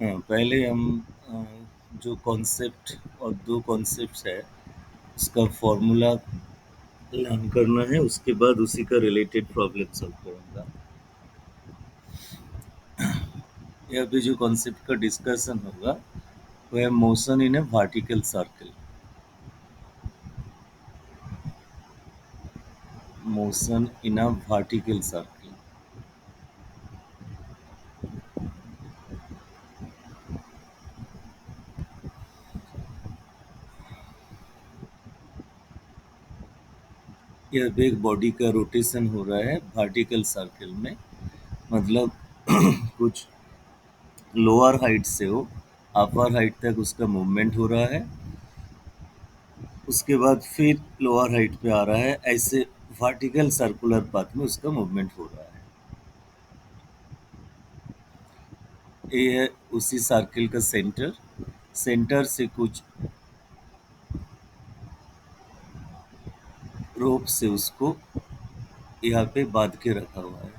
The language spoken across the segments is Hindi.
हाँ, पहले हम जो कॉन्सेप्ट और दो कॉन्सेप्ट्स है उसका फॉर्मूला लर्न करना है, उसके बाद उसी का रिलेटेड प्रॉब्लम सॉल्व करूँगा। यहाँ पे जो कॉन्सेप्ट का डिस्कशन होगा वो है motion in A vertical circle. Motion in a vertical circle. यहाँ पे एक बॉडी का रोटेशन हो रहा है वर्टिकल सर्कल में, मतलब कुछ लोअर हाइट से हो अपर हाइट तक उसका मूवमेंट हो रहा है, उसके बाद फिर लोअर हाइट पे आ रहा है, ऐसे वर्टिकल सर्कुलर पाथ में उसका मूवमेंट हो रहा है। ये है उसी सर्किल का सेंटर। सेंटर से कुछ रोप से उसको यहाँ पे बांध के रखा हुआ है।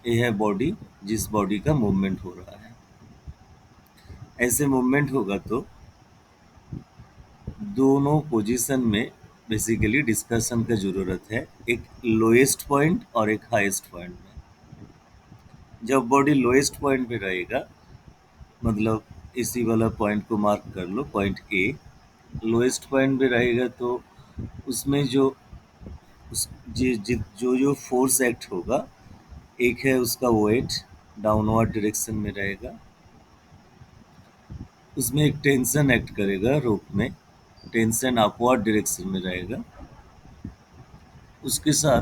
ये है बॉडी, जिस बॉडी का मूवमेंट हो रहा है। ऐसे मूवमेंट होगा तो दोनों पोजीशन में बेसिकली डिस्कशन का ज़रूरत है, एक लोएस्ट पॉइंट और एक हाईएस्ट पॉइंट में। जब बॉडी लोएस्ट पॉइंट पे रहेगा, मतलब इसी वाला पॉइंट को मार्क कर लो, पॉइंट ए लोएस्ट पॉइंट पे रहेगा, तो उसमें जो उस जो जो फोर्स एक्ट होगा, एक है उसका वेट डाउनवर्ड डायरेक्शन में रहेगा, उसमें एक टेंशन एक्ट करेगा रोप में, टेंशन अपवर्ड डायरेक्शन में रहेगा। उसके साथ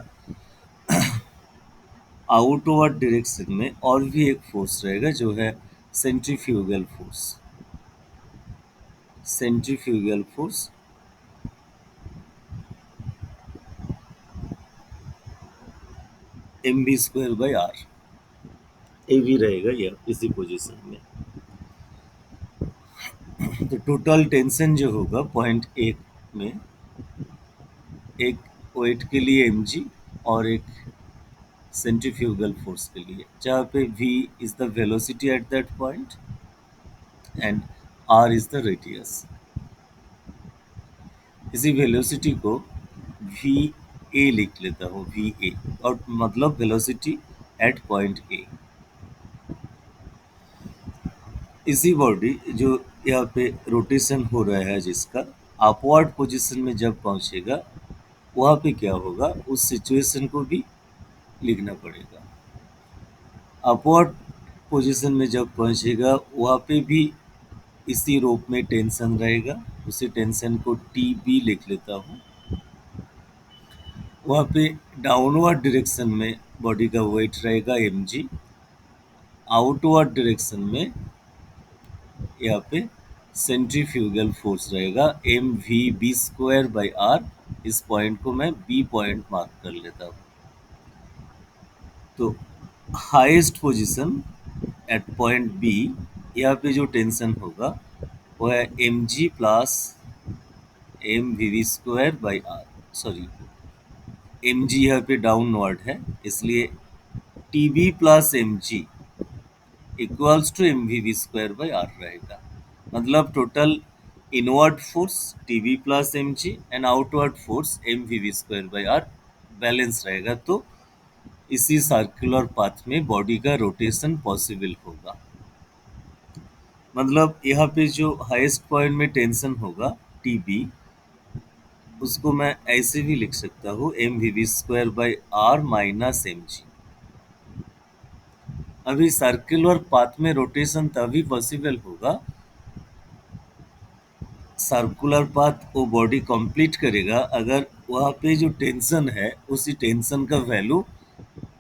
आउटवर्ड डायरेक्शन में और भी एक फोर्स रहेगा जो है centrifugal force. Centrifugal force mv² by r, ये भी रहेगा ये इसी पोजीशन में। तो टोटल टेंशन जो होगा पॉइंट ए में, एक वेट के लिए mg और एक सेंट्रीफ्यूगल फोर्स के लिए, जहाँ पे v is the velocity at that point and r is the radius. इसी वेलोसिटी को वी ए लिख लेता हूँ, वी ए, और मतलब वेलोसिटी एट पॉइंट ए। इसी बॉडी जो यहाँ पे रोटेशन हो रहा है जिसका, अपवर्ड पोजीशन में जब पहुँचेगा वहाँ पे क्या होगा, उस सिचुएशन को भी लिखना पड़ेगा। अपवर्ड पोजीशन में जब पहुँचेगा वहाँ पे भी इसी रोप में टेंशन रहेगा, उसी टेंशन को टी बी लिख लेता हूँ। वहाँ पे डाउनवर्ड डायरेक्शन में बॉडी का वेट रहेगा mg, आउटवर्ड डायरेक्शन में यहाँ पे सेंट्रीफ्यूगल फोर्स रहेगा mv²/r। इस पॉइंट को मैं बी पॉइंट मार्क कर लेता हूँ। तो highest position at point B, यहाँ पे जो टेंशन होगा वो है mg plus mv²/r। Sorry, mg यहाँ पे डाउनवर्ड है, इसलिए tb plus mg equals to mv²/r रहेगा। मतलब total inward force tb plus mg and outward force mv²/r balance रहेगा, तो इसी सर्कुलर पाथ में बॉडी का रोटेशन पॉसिबल होगा। मतलब यहाँ पे जो हाईएस्ट पॉइंट में टेंशन होगा tb, उसको मैं ऐसे भी लिख सकता हूँ mv²/r माइनस mg। अभी सर्कुलर पाथ में रोटेशन तभी पॉसिबल होगा, सर्कुलर पाथ वो बॉडी कंप्लीट करेगा अगर वहाँ पे जो टेंशन है उसी टेंशन का वैल्यू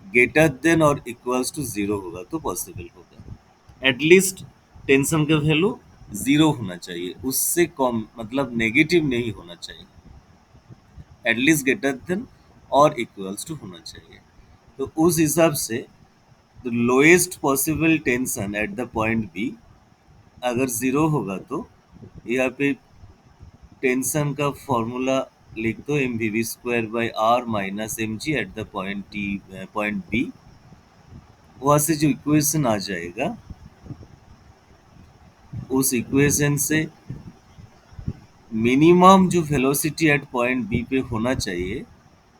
ग्रेटर देन और इक्वल्स टू 0 होगा तो पॉसिबल होगा। एटलीस्ट टेंशन का वैल्यू 0 होना चाहिए, उससे कम, मतलब नेगेटिव नहीं होना चाहिए, एटलीस्ट ग्रेटर देन और इक्वल्स टू होना चाहिए। तो उस हिसाब से the lowest possible tension at the point B अगर 0 होगा तो यहाँ पे टेंशन का फॉर्मूला लिख दो mv²/r minus mg at the point B. वहाँ से जो इक्वेशन आ जाएगा उस इक्वेशन से मिनिमम जो वेलोसिटी एट पॉइंट बी पे होना चाहिए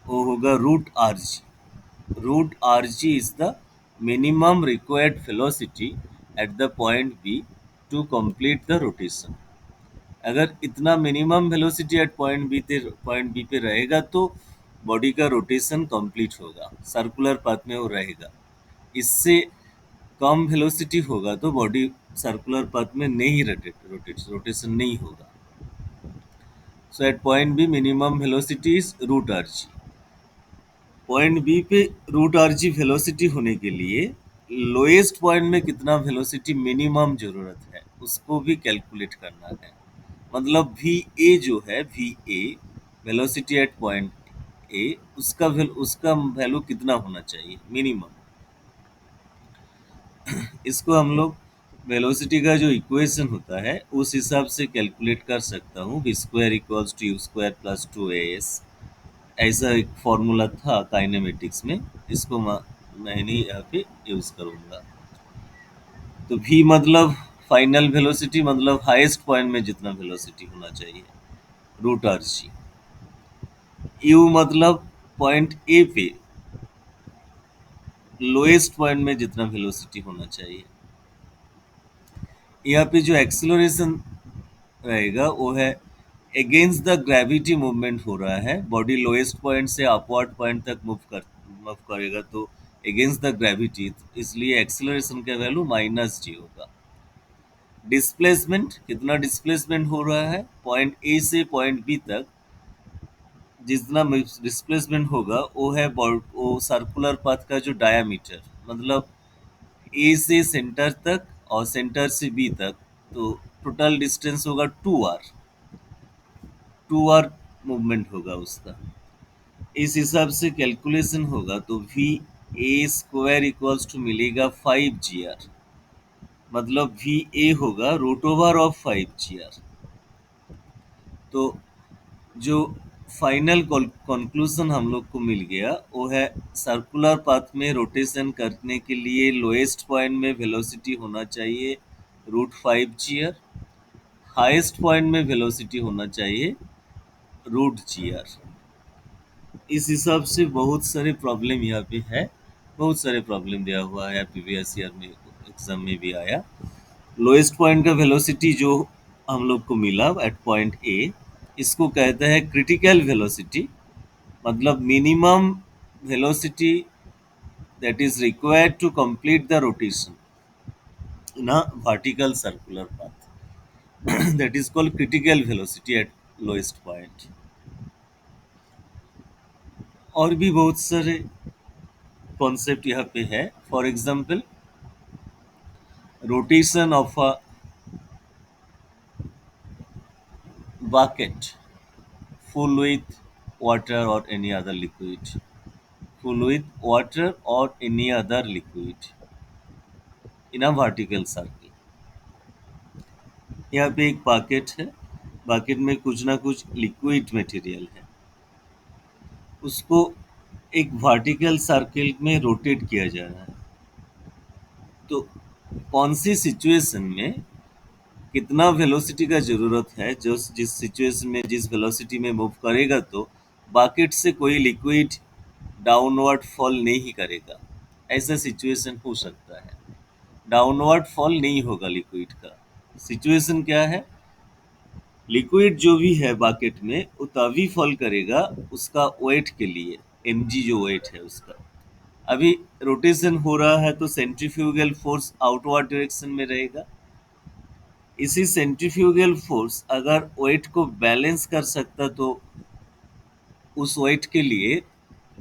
वो होगा root R G. Root R G is the minimum required velocity at the point B to complete the rotation. अगर इतना minimum velocity at point B पे रहेगा तो बॉडी का रोटेशन कंप्लीट होगा, सर्कुलर पाथ में वो रहेगा। इससे कम वेलोसिटी होगा तो बॉडी सर्कुलर पाथ में नहीं रोटेशन नहीं होगा। So at point B minimum velocity is root R G. Point B पे रूट आर जी वेलोसिटी होने के लिए लोएस्ट पॉइंट में कितना वेलोसिटी मिनिमम जरूरत है उसको भी कैलकुलेट करना है। मतलब वी ए जो है, V A velocity at point A, उसका वैल्यू कितना होना चाहिए मिनिमम। इसको हम लोग वेलोसिटी का जो इक्वेशन होता है उस हिसाब से कैलकुलेट कर सकता हूँ। V square equals to U square plus 2as, ऐसा एक फॉर्मूला था काइनेमेटिक्स में। इसको मैं नहीं यहाँ पे यूज करूँगा। तो v मतलब फाइनल वेलोसिटी, मतलब हाईएस्ट पॉइंट में जितना वेलोसिटी होना चाहिए, रूट आर जी। u मतलब पॉइंट ए पे लोएस्ट पॉइंट में जितना वेलोसिटी होना चाहिए। यहाँ पे जो एक्सेलरेशन रहेगा वो है अगेंस्ट द ग्रेविटी मूवमेंट हो रहा है। बॉडी लोएस्ट पॉइंट से अपवर्ड पॉइंट तक मूव करेगा तो अगेंस्ट द ग्रेविटी, इसलिए एक्सेलरेशन का वैल्यू माइनस जी होगा। डिस्प्लेसमेंट, कितना डिस्प्लेसमेंट हो रहा है पॉइंट ए से पॉइंट बी तक, जितना डिस्प्लेसमेंट होगा वो सर्कुलर पाथ का जो डायामीटर, मतलब ए से सेंटर तक और सेंटर से बी तक, तो टोटल डिस्टेंस होगा 2r। 2r मूवमेंट होगा उसका। इस हिसाब से कैलकुलेशन होगा तो V A square equals to मिलेगा 5gr। मतलब वी ए होगा रूट ओवर ऑफ 5gr। तो जो फाइनल कंक्लूजन हम लोग को मिल गया वो है सर्कुलर पाथ में रोटेशन करने के लिए लोएस्ट पॉइंट में वेलोसिटी होना चाहिए रूट 5gr, हाईएस्ट पॉइंट में वेलोसिटी होना चाहिए रूट gr। इस हिसाब से बहुत सारे प्रॉब्लम यहाँ पे है, बहुत सारे प्रॉब्लम दिया हुआ है प्रीवियस ईयर में, एग्जाम में भी आया। लोएस्ट पॉइंट का वेलोसिटी जो हम लोग को मिला एट पॉइंट ए, इसको कहते हैं क्रिटिकल वेलोसिटी। मतलब minimum velocity that is required to complete the rotation in a vertical circular path that is called critical velocity at lowest point. और भी बहुत सारे कॉन्सेप्ट यहाँ पे है। For example rotation of a bucket full with water or any other liquid, full with water or any other liquid in a vertical circle। यहाँ पे एक बकेट है, बकेट में कुछ ना कुछ लिक्विड मटेरियल है, उसको एक वर्टिकल सर्कल में रोटेट किया जा रहा है। तो कौन सी सिचुएशन में कितना वेलोसिटी का जरूरत है, जो जिस सिचुएशन में जिस वेलोसिटी में मूव करेगा तो बकेट से कोई लिक्विड डाउनवर्ड फॉल नहीं करेगा, ऐसा सिचुएशन हो सकता है। डाउनवर्ड फॉल नहीं होगा लिक्विड का। सिचुएशन क्या है, लिक्विड जो भी है बकेट में वो तभी फॉल करेगा उसका वेट के लिए, mg जो वेट है उसका। अभी रोटेशन हो रहा है तो सेंट्रीफ्यूगल फोर्स आउटवर्ड डायरेक्शन में रहेगा। इसी सेंट्रीफ्यूगल फोर्स अगर वेट को बैलेंस कर सकता तो उस वेट के लिए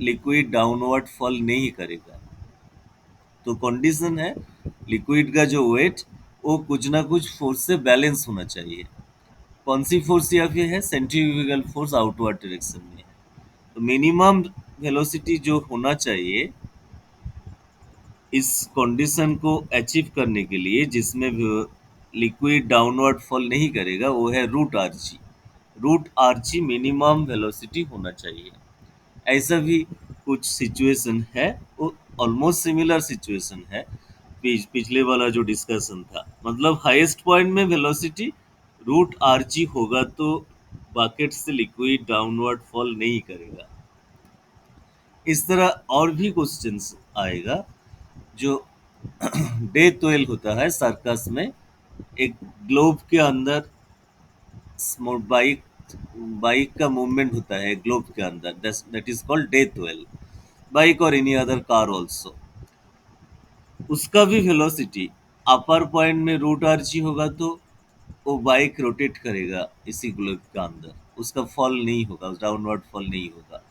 लिक्विड डाउनवर्ड फॉल नहीं करेगा। तो कंडीशन है लिक्विड का जो वेट वो कुछ ना कुछ फोर्स से बैलेंस होना चाहिए। कौन सी फोर्स यहाँ पे है, सेंट्रीफ्यूगल फोर्स आउटवर्ड डायरेक्शन में है। तो मिनिमम वेलोसिटी जो होना चाहिए इस कंडीशन को अचीव करने के लिए, जिसमें लिक्विड डाउनवर्ड फॉल नहीं करेगा, वो है root R G. Root R G minimum velocity होना चाहिए। ऐसा भी कुछ सिचुएशन है, वो ऑलमोस्ट सिमिलर सिचुएशन है पिछले वाला जो डिस्कशन था। मतलब हाईएस्ट पॉइंट में वेलोसिटी रूट आर जी होगा तो बकेट से लिक्विड डाउनवर्ड फॉल नहीं करेगा। इस तरह और भी क्वेश्चंस आएगा जो डे 12 होता है सर्कस में। एक ग्लोब के अंदर बाइक बाइक का मूवमेंट होता है ग्लोब के अंदर, that is called day 12। Bike और एनी अदर कार ऑल्सो, उसका भी वेलोसिटी अपर पॉइंट में रूट आर जी होगा तो वो बाइक रोटेट करेगा इसी ग्लोब के अंदर, उसका फॉल नहीं होगा, डाउनवर्ड फॉल नहीं होगा।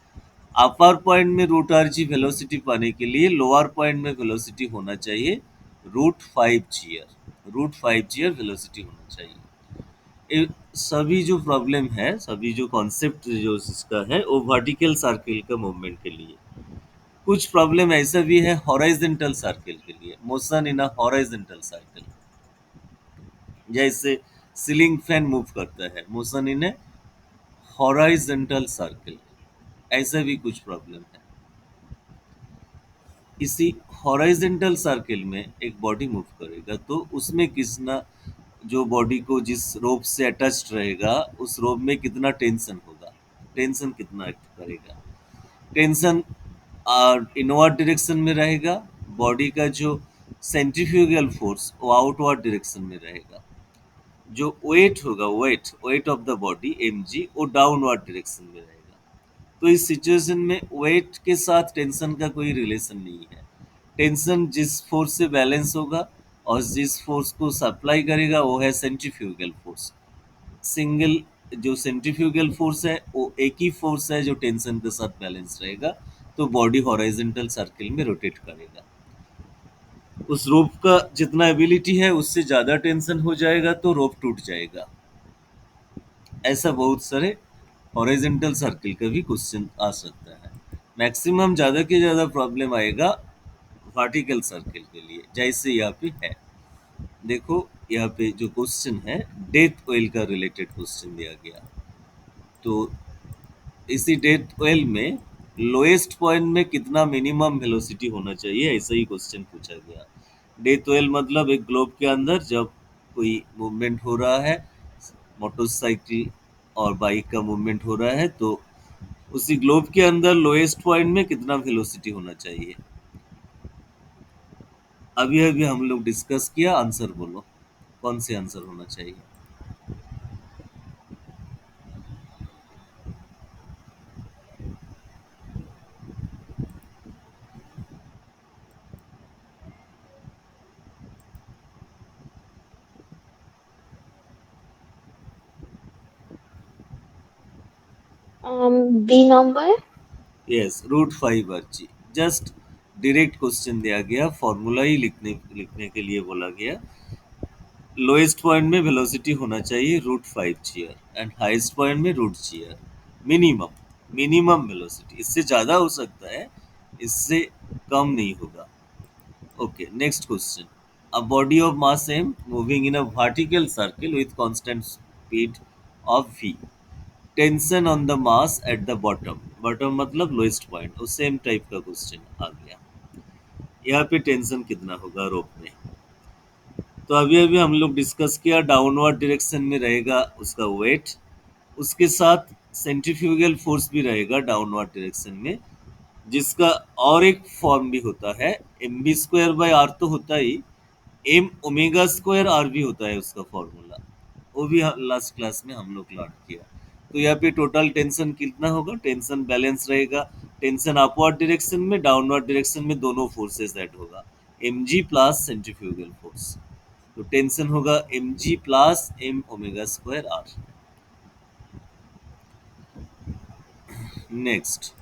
अपर पॉइंट में रूट आर जी वेलोसिटी पाने के लिए लोअर पॉइंट में वेलोसिटी होना चाहिए root 5 Jeeyar, root 5 Jeeyar velocity होना चाहिए। ये सभी जो प्रॉब्लम है, सभी जो कॉन्सेप्ट जो इसका है वो वर्टिकल सर्किल का मूवमेंट के लिए। कुछ प्रॉब्लम ऐसा भी है हॉराइजेंटल सर्किल के लिए, motion in a horizontal circle, जैसे सीलिंग फैन मूव करता है, motion in A horizontal circle, ऐसा भी कुछ प्रॉब्लम है। इसी हॉराइजेंटल सर्किल में एक बॉडी मूव करेगा तो उसमें कितना, जो बॉडी को जिस रोप से अटैच्ड रहेगा उस रोप में कितना टेंशन होगा, टेंशन कितना एक्ट करेगा। टेंशन इनवर्ड डायरेक्शन में रहेगा, बॉडी का जो सेंट्रीफ्यूगल फोर्स वो आउटवर्ड डायरेक्शन में रहेगा, जो वेट होगा, weight weight of the body M G, वो डाउनवर्ड डायरेक्शन में रहेगा। तो इस सिचुएशन में वेट के साथ टेंशन का कोई रिलेशन नहीं है। टेंशन जिस फोर्स से बैलेंस होगा और जिस फोर्स को सप्लाई करेगा वो है सेंट्रीफ्यूगल फोर्स। सिंगल जो सेंट्रीफ्यूगल फोर्स है वो एक ही फोर्स है जो टेंशन के साथ बैलेंस रहेगा, तो बॉडी हॉराइजेंटल सर्किल में रोटेट करेगा। उस रोप का जितना एबिलिटी है उससे ज्यादा टेंशन हो जाएगा तो रोप टूट जाएगा। ऐसा बहुत सारे हॉरिजॉन्टल सर्किल का भी क्वेश्चन आ सकता है। मैक्सिमम ज़्यादा के ज़्यादा प्रॉब्लम आएगा वर्टिकल सर्किल के लिए, जैसे यहाँ पे है। देखो यहाँ पे जो क्वेश्चन है डेथ ऑयल का रिलेटेड क्वेश्चन दिया गया, तो इसी डेथ ऑयल में लोएस्ट पॉइंट में कितना मिनिमम वेलोसिटी होना चाहिए, ऐसा ही क्वेश्चन पूछा गया। डेथ ऑयल मतलब एक ग्लोब के अंदर जब कोई मूवमेंट हो रहा है, मोटरसाइकिल और बाइक का मूवमेंट हो रहा है, तो उसी ग्लोब के अंदर लोएस्ट पॉइंट में कितना वेलोसिटी होना चाहिए। अभी अभी हम लोग डिस्कस किया, आंसर बोलो कौन से आंसर होना चाहिए। B number. Yes, root 5 R G. Just direct question दिया गया, फॉर्मूला ही लिखने के लिए बोला गया। लोएस्ट पॉइंट में वेलोसिटी होना चाहिए root 5 Jeeyar and highest point में root Jeeyar. Minimum, minimum velocity, इससे ज़्यादा हो सकता है, इससे कम नहीं होगा। Okay, next question. A body of mass m moving in a vertical circle with constant speed of v. Tension on the mass at the bottom. Bottom मतलब lowest point। वो सेम टाइप का क्वेश्चन आ गया। यहाँ पे टेंशन कितना होगा रोप में। तो अभी अभी हम लोग डिस्कस किया, डाउनवर्ड डायरेक्शन में रहेगा उसका वेट, उसके साथ सेंट्रीफ्यूगल फोर्स भी रहेगा डाउनवर्ड डायरेक्शन में, जिसका और एक फॉर्म भी होता है, M B square by R तो होता ही, एम ओमेगा स्क्वायर आर भी होता है उसका फॉर्मूला, वो भी लास्ट क्लास में हम लोग लर्न किया। तो यहाँ पे टोटल टेंशन कितना होगा, टेंशन बैलेंस रहेगा, टेंशन अपवर्ड डायरेक्शन में, डाउनवर्ड डायरेक्शन में दोनों फोर्सेस ऐड होगा, M G plus centrifugal force. तो टेंशन होगा M G plus M omega square R. Next,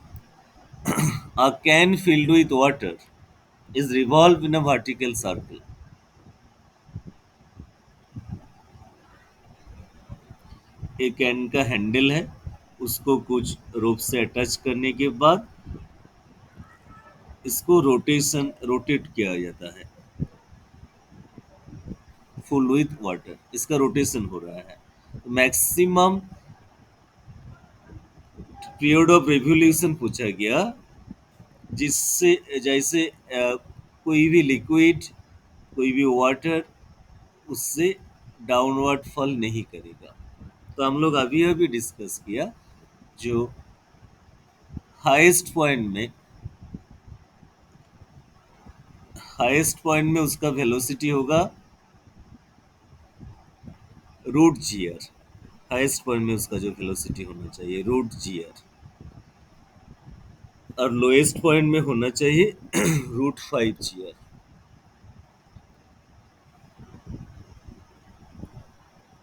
a can filled with water is revolved in a vertical circle. एक कैन का हैंडल है, उसको कुछ रोप से अटैच करने के बाद इसको रोटेट किया जाता है, फुल विथ वाटर, इसका रोटेशन हो रहा है। मैक्सिमम पीरियड ऑफ रिवोल्यूशन पूछा गया, जिससे जैसे कोई भी लिक्विड, कोई भी वाटर उससे डाउनवर्ड फॉल नहीं करेगा। तो हम लोग अभी अभी डिस्कस किया, जो हाईएस्ट पॉइंट में उसका वेलोसिटी होगा root G R. Highest point में उसका जो वेलोसिटी होना चाहिए रूट जी आर, और लोएस्ट पॉइंट में होना चाहिए रूट 5 जी आर।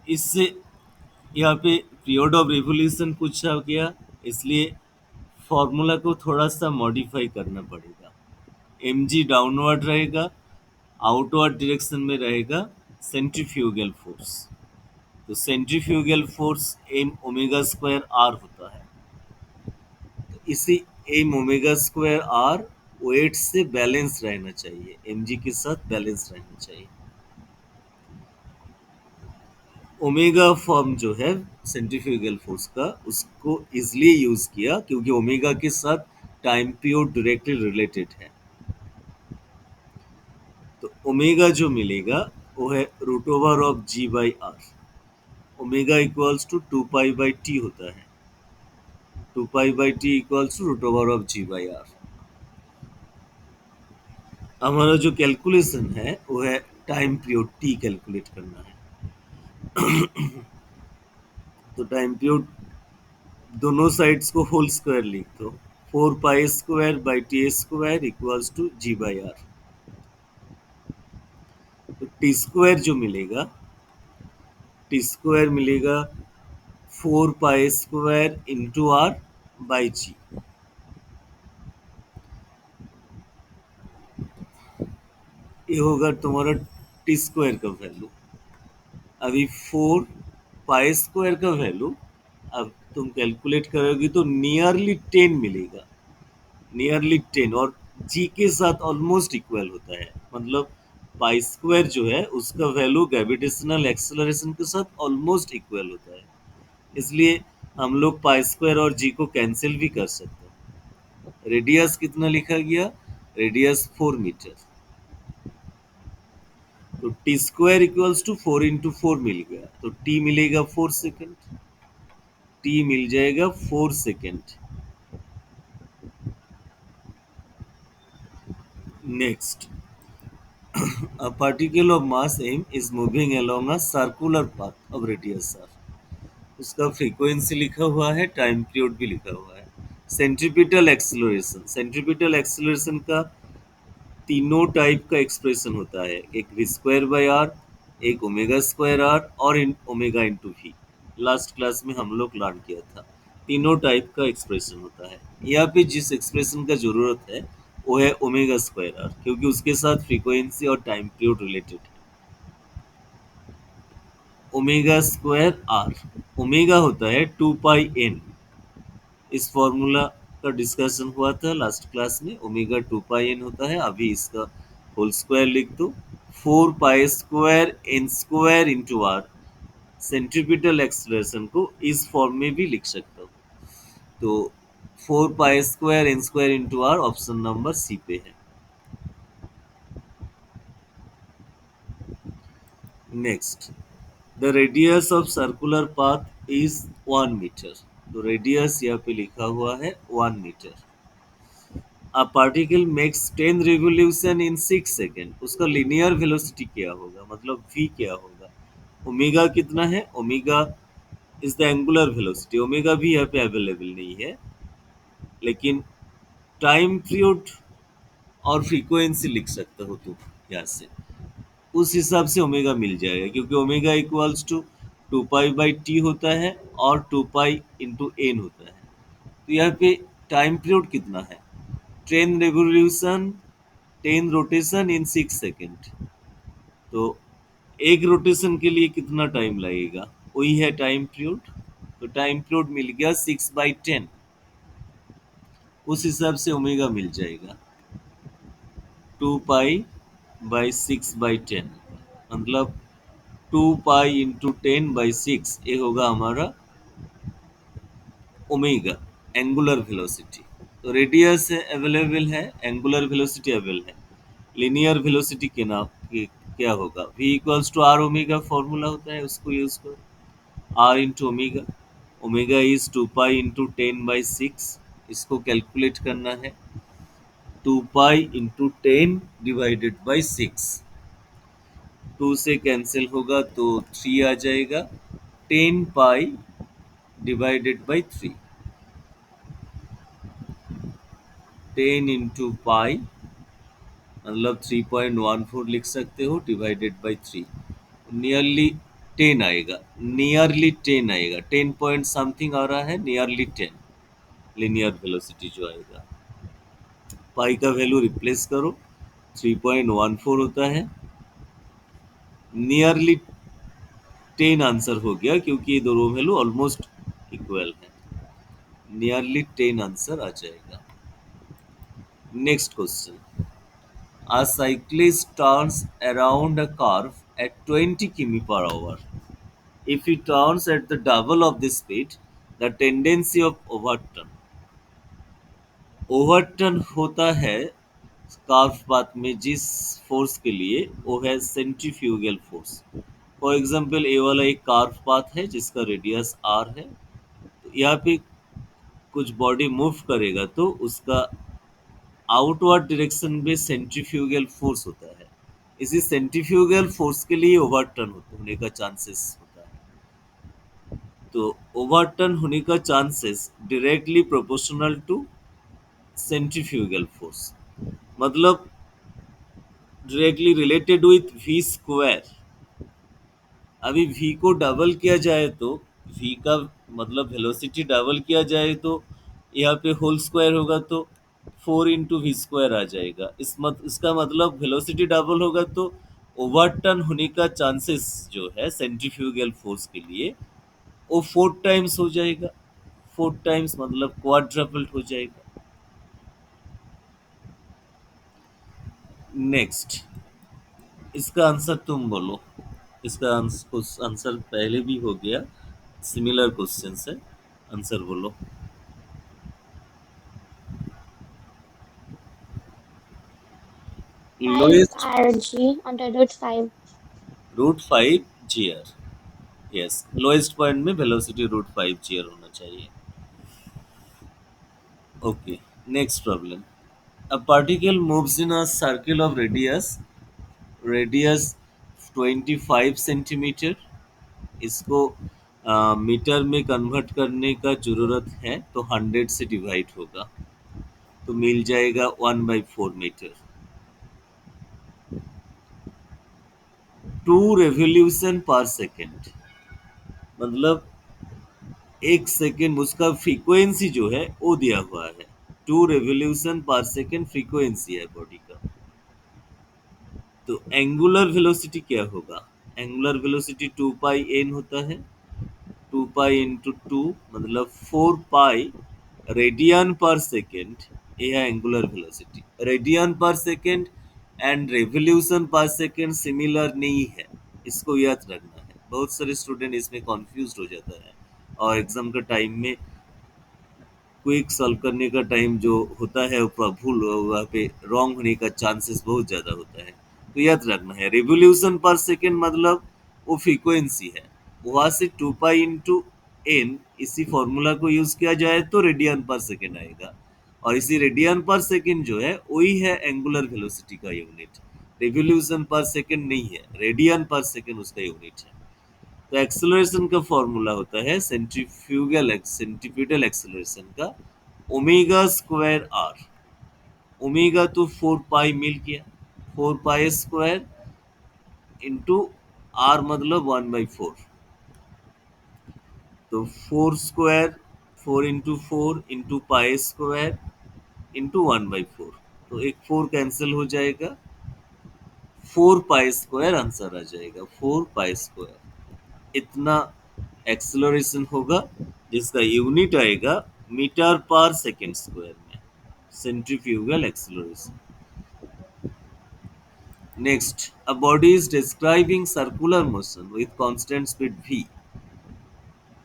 इससे यहाँ पे पीरियड ऑफ रिवोल्यूशन पूछा गया, इसलिए फॉर्मूला को थोड़ा सा मॉडिफाई करना पड़ेगा। एम जी डाउनवर्ड रहेगा, आउटवर्ड डायरेक्शन में रहेगा सेंट्रीफ्यूगल फोर्स। तो centrifugal force M omega square R होता है। तो इसी M omega square R weight से बैलेंस रहना चाहिए, एम जी के साथ बैलेंस रहना चाहिए। ओमेगा फॉर्म जो है सेंट्रीफ्यूगल फोर्स का, उसको इसलिए यूज किया क्योंकि ओमेगा के साथ टाइम पीरियड डायरेक्टली रिलेटेड है। तो ओमेगा जो मिलेगा वो है root over of G by R. Omega equals to 2 pi by T होता है। 2 pi by T equals to root over of G by R. हमारा जो कैलकुलेशन है वो है टाइम पीरियड टी कैलकुलेट करना है। तो टाइम पीरियड दोनों साइड्स को होल स्क्वायर लिख दो। 4 pi square by T square equals to G by R. तो टी स्क्वायर जो मिलेगा, टी स्क्वायर मिलेगा 4 pi square into R by G. ये होगा तुम्हारा टी स्क्वायर का वैल्यू। अभी 4 पाई स्क्वायर का वैल्यू अब तुम कैलकुलेट करोगी तो नियरली 10 मिलेगा। नियरली 10 और जी के साथ ऑलमोस्ट इक्वल होता है। मतलब पाई स्क्वायर जो है उसका वैल्यू ग्रेविटेशनल एक्सेलरेशन के साथ ऑलमोस्ट इक्वल होता है। इसलिए हम लोग पाई स्क्वायर और जी को कैंसिल भी कर सकते हैं। रेडियस कितना लिखा गया? Radius 4 metre. तो T square equals to 4 into 4 मिल गया, तो टी मिलेगा 4 सेकेंड। टी मिल जाएगा 4 second. Next, a particle of mass m is moving along a circular path of radius r। उसका फ्रीक्वेंसी लिखा हुआ है, टाइम पीरियड भी लिखा हुआ है। सेंट्रीपिटल एक्सेलरेशन, सेंट्रीपिटल एक्सेलरेशन का तीनों टाइप का एक्सप्रेशन होता है। एक वी स्क्वायर बाई आर, एक ओमेगा स्क्वायर आर और इन omega into V. Last class में हम लोग लर्न किया था। तीनों टाइप का एक्सप्रेशन होता है। यहाँ पे जिस एक्सप्रेशन का जरूरत है वो है ओमेगा स्क्वायर आर, क्योंकि उसके साथ फ्रीक्वेंसी और टाइम पीरियड रिलेटेड है। ओमेगा स्क्वायर आर, ओमेगा होता है 2 पाई एन। इस फॉर्मूला का डिस्कशन हुआ था लास्ट क्लास में। ओमेगा 2 पाई एन होता है। अभी इसका होल स्क्वायर लिख दो। 4 pi square N square into R. Centripetal expression को इस फॉर्म में भी लिख सकता हूँ। तो 4 pi square N square into R option number C पे है। Next, the radius of circular path is 1 metre. तो रेडियस यहाँ पे लिखा हुआ है 1 metre. A particle makes 10 revolution in 6 second. उसका लिनियर वेलोसिटी क्या होगा, मतलब v क्या होगा? ओमेगा कितना है? Omega is the angular velocity. Omega भी यहाँ पे अवेलेबल नहीं है, लेकिन टाइम पीरियड और फ्रीक्वेंसी लिख सकते हो तुम यहाँ से। उस हिसाब से ओमेगा मिल जाएगा, क्योंकि omega equals to 2 pi by T होता है और 2 पाई इंटू एन होता है। तो यहाँ पे टाइम पीरियड कितना है? 10 रिवोल्यूशन, 10 रोटेशन इन 6 सेकेंड। तो एक रोटेशन के लिए कितना टाइम लगेगा, वही है टाइम पीरियड। तो टाइम पीरियड मिल गया 6/10। उस हिसाब से ओमेगा मिल जाएगा 2 पाई/6/10। मतलब 2 पाई इंटू 10/6, ये होगा हमारा ओमेगा, एंगुलर वेलोसिटी। तो रेडियस अवेलेबल है, एंगुलर वेलोसिटी अवेलेबल है। लिनियर वेलोसिटी के नाम के क्या होगा? v equals to R omega formula होता है, उसको यूज करो। R into omega, omega is 2 pi into 10/6, इसको कैलकुलेट करना है। 2 पाई इंटू 10/6, 2 से कैंसिल होगा तो 3 आ जाएगा। 10 पाई डिवाइडेड बाई 3, 10 इंटू पाई मतलब 3.14 लिख सकते हो, डिवाइडेड बाई 3, नियरली 10 आएगा। नियरली 10 आएगा, 10 पॉइंट समथिंग आ रहा है, नियरली 10 लिनियर वेलोसिटी जो आएगा। पाई का वैल्यू रिप्लेस करो, 3.14 होता है, नियरली 10 आंसर हो गया क्योंकि ये दोनों वैल्यू ऑलमोस्ट इक्वल है। नियरली 10 आंसर आ जाएगा। Next question, a cyclist turns around a curve at 20 km per hour. If he turns at the double of this speed, the tendency of overturn. Overturn होता है स्कार्फ पाथ में जिस फोर्स के लिए, वो है सेंट्रीफ्यूगल फोर्स। फॉर एग्जांपल ये वाला एक कार्व पाथ है जिसका रेडियस आर है, तो यहाँ पे कुछ बॉडी मूव करेगा तो उसका आउटवर्ड डायरेक्शन में सेंट्रीफ्यूगल फोर्स होता है। इसी सेंट्रीफ्यूगल फोर्स के लिए ओवरटर्न होने का चांसेस होता है। तो ओवरटर्न होने का chances directly proportional to centrifugal force, मतलब directly related with V square. अभी वी को डबल किया जाए तो वी का मतलब वेलोसिटी डबल किया जाए तो यहाँ पे होल स्क्वायर होगा तो 4 इंटू वी स्क्वायर आ जाएगा। इसका मतलब वेलोसिटी डबल होगा तो ओवरटर्न होने का चांसेस जो है सेंट्रीफ्यूगल फोर्स के लिए वो 4 टाइम्स हो जाएगा। 4 टाइम्स मतलब क्वाड्रपल्ड हो जाएगा। नेक्स्ट, इसका आंसर तुम बोलो। इसका आंसर पहले भी हो गया, सिमिलर क्वेश्चन है, आंसर बोलो। Five lowest R G under root five. √5 g। Yes, lowest point में वेलोसिटी √5 g होना चाहिए। Okay, next problem, a particle moves in a circle of radius 25 centimetre. इसको मीटर में कन्वर्ट करने का ज़रूरत है तो 100 से डिवाइड होगा तो मिल जाएगा 1/4 मीटर। 2 रेवोल्यूशन पर सेकेंड, मतलब 1 सेकेंड उसका फ्रीक्वेंसी जो है वो दिया हुआ है। 2 रेवोल्यूशन पर सेकेंड फ्रीक्वेंसी है बॉडी का। तो एंगुलर वेलोसिटी क्या होगा? एंगुलर वेलोसिटी 2 पाई n होता है। 2 पाई इंटू 2 मतलब 4 पाई रेडियन पर सेकेंड, यह है angular velocity. Radian per second and revolution पर सेकेंड सिमिलर नहीं है, इसको याद रखना है। बहुत सारे स्टूडेंट इसमें कंफ्यूज हो जाता है और एग्जाम का टाइम में क्विक सॉल्व करने का टाइम जो होता है वो भूल वहाँ पे रॉन्ग होने का चांसेस बहुत ज़्यादा होता है। तो याद रखना है रिवोल्यूशन पर सेकेंड मतलब वो फ्रीक्वेंसी है। वहाँ से 2 पाई इंटू n, इसी फॉर्मूला को यूज़ किया जाए तो रेडियन पर सेकेंड आएगा, और इसी रेडियन पर सेकेंड जो है वही है एंगुलर वेलोसिटी का यूनिट। रिवोल्यूशन पर सेकेंड नहीं है, रेडियन पर सेकेंड उसका यूनिट है। तो एक्सेलरेशन का फॉर्मूला होता है सेंट्रीफ्यूगल एक्सेलरेशन का ओमेगा स्क्वायर आर। ओमेगा तो 4 पाई मिल गया, 4 पाई स्क्वायर इंटू आर मतलब 1/4। तो 4 square, 4 into 4 into pi square into 1/4, तो एक 4 कैंसिल हो जाएगा, 4 पाई स्क्वायर आंसर आ जाएगा। 4 पाई स्क्वायर इतना एक्सेलरेशन होगा जिसका यूनिट आएगा मीटर पर सेकेंड स्क्वायर में, centrifugal acceleration. Next, a body is describing circular motion with constant speed v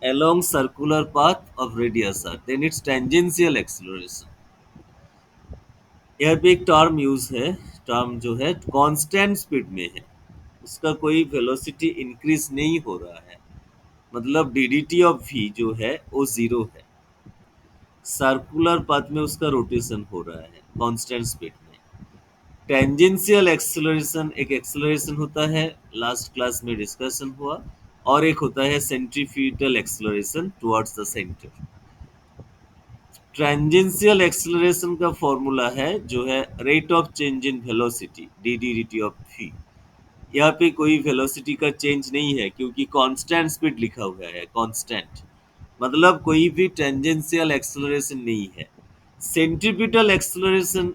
along circular path of radius r, then its tangential acceleration। यहाँ पे एक टर्म यूज है, टर्म जो है कांस्टेंट स्पीड में है। उसका कोई वेलोसिटी इंक्रीज नहीं हो रहा है, मतलब डीडीटी ऑफ वी जो है वो जीरो है। सर्कुलर पाथ में उसका रोटेशन हो रहा है कांस्टेंट स्पीड में। टेंजेंशियल एक्सेलरेशन एक एक्सेलरेशन होता है, लास्ट क्लास में डिस्कशन हुआ, और एक होता है centrifugal acceleration towards the centre. Tangential acceleration का फॉर्मूला है जो है rate of change in velocity D D D T of V. यहाँ पे कोई वेलोसिटी का चेंज नहीं है क्योंकि कांस्टेंट स्पीड लिखा हुआ है, कांस्टेंट, मतलब कोई भी टेंजेंशियल एक्सेलरेशन नहीं है। सेंट्रीपिटल एक्सेलरेशन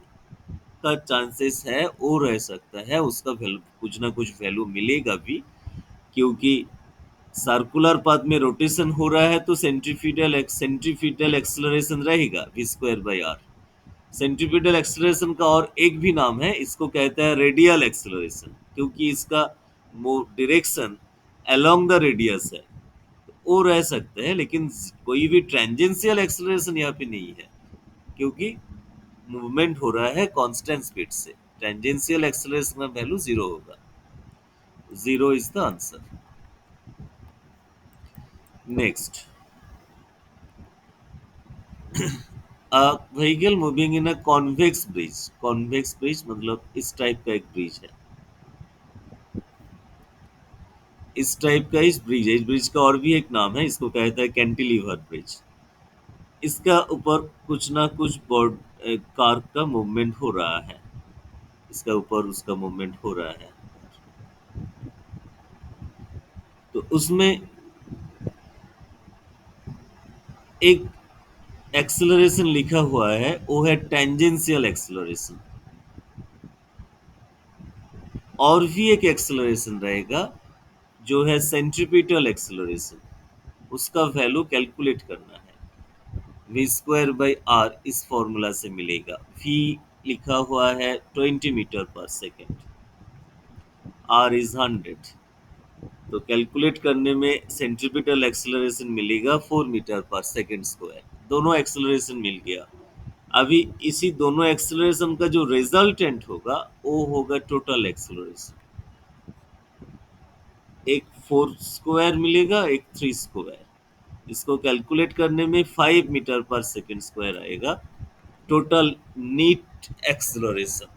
का चांसेस है वो रह सकता है, उसका वैल्यू कुछ ना कुछ वैल्यू मिलेगा भी, क्योंकि सर्कुलर पाथ में रोटेशन हो रहा है तो सेंट्रीपिटल एक्सेलरेशन रहेगा V square by R. Centripetal acceleration का और एक भी नाम है, इसको कहते हैं रेडियल एक्सेलरेशन, क्योंकि इसका डायरेक्शन अलोंग द रेडियस है। वो रह सकते हैं, लेकिन कोई भी ट्रांजेंशियल एक्सेलरेशन यहाँ पे नहीं है, क्योंकि मूवमेंट हो रहा है कांस्टेंट स्पीड से। टेंजेंशियल एक्सेलरेशन का वैल्यू जीरो होगा। Zero is the answer. Next, a vehicle moving in a convex bridge. Convex bridge मतलब इस टाइप का एक ब्रिज है, इस टाइप का इस ब्रिज है। इस ब्रिज का और भी एक नाम है, इसको कहता है कैंटिलीवर ब्रिज। इसका ऊपर कुछ ना कुछ बोर्ड कार का मूवमेंट हो रहा है, इसका ऊपर उसका मूवमेंट हो रहा है। तो उसमें एक एक्सेलरेशन लिखा हुआ है, वो है टेंजेंशियल एक्सेलरेशन। और भी एक एक्सेलरेशन रहेगा जो है सेंट्रीपिटल एक्सेलरेशन, उसका वैल्यू कैलकुलेट करना है। वी स्क्वायर बाई आर इस फॉर्मूला से मिलेगा। वी लिखा हुआ है 20 मीटर पर सेकेंड, आर इज 100। तो कैलकुलेट करने में सेंट्रीपिटल एक्सेलरेशन मिलेगा 4 मीटर पर सेकेंड स्क्वायर। दोनों एक्सेलरेशन मिल गया। अभी इसी दोनों एक्सेलरेशन का जो रिजल्टेंट होगा वो होगा टोटल एक्सेलरेशन। एक 4 स्क्वायर मिलेगा, एक 3 स्क्वायर। इसको कैलकुलेट करने में 5 मीटर पर सेकेंड स्क्वायर आएगा। टोटल नीट एक्सेलरेशन,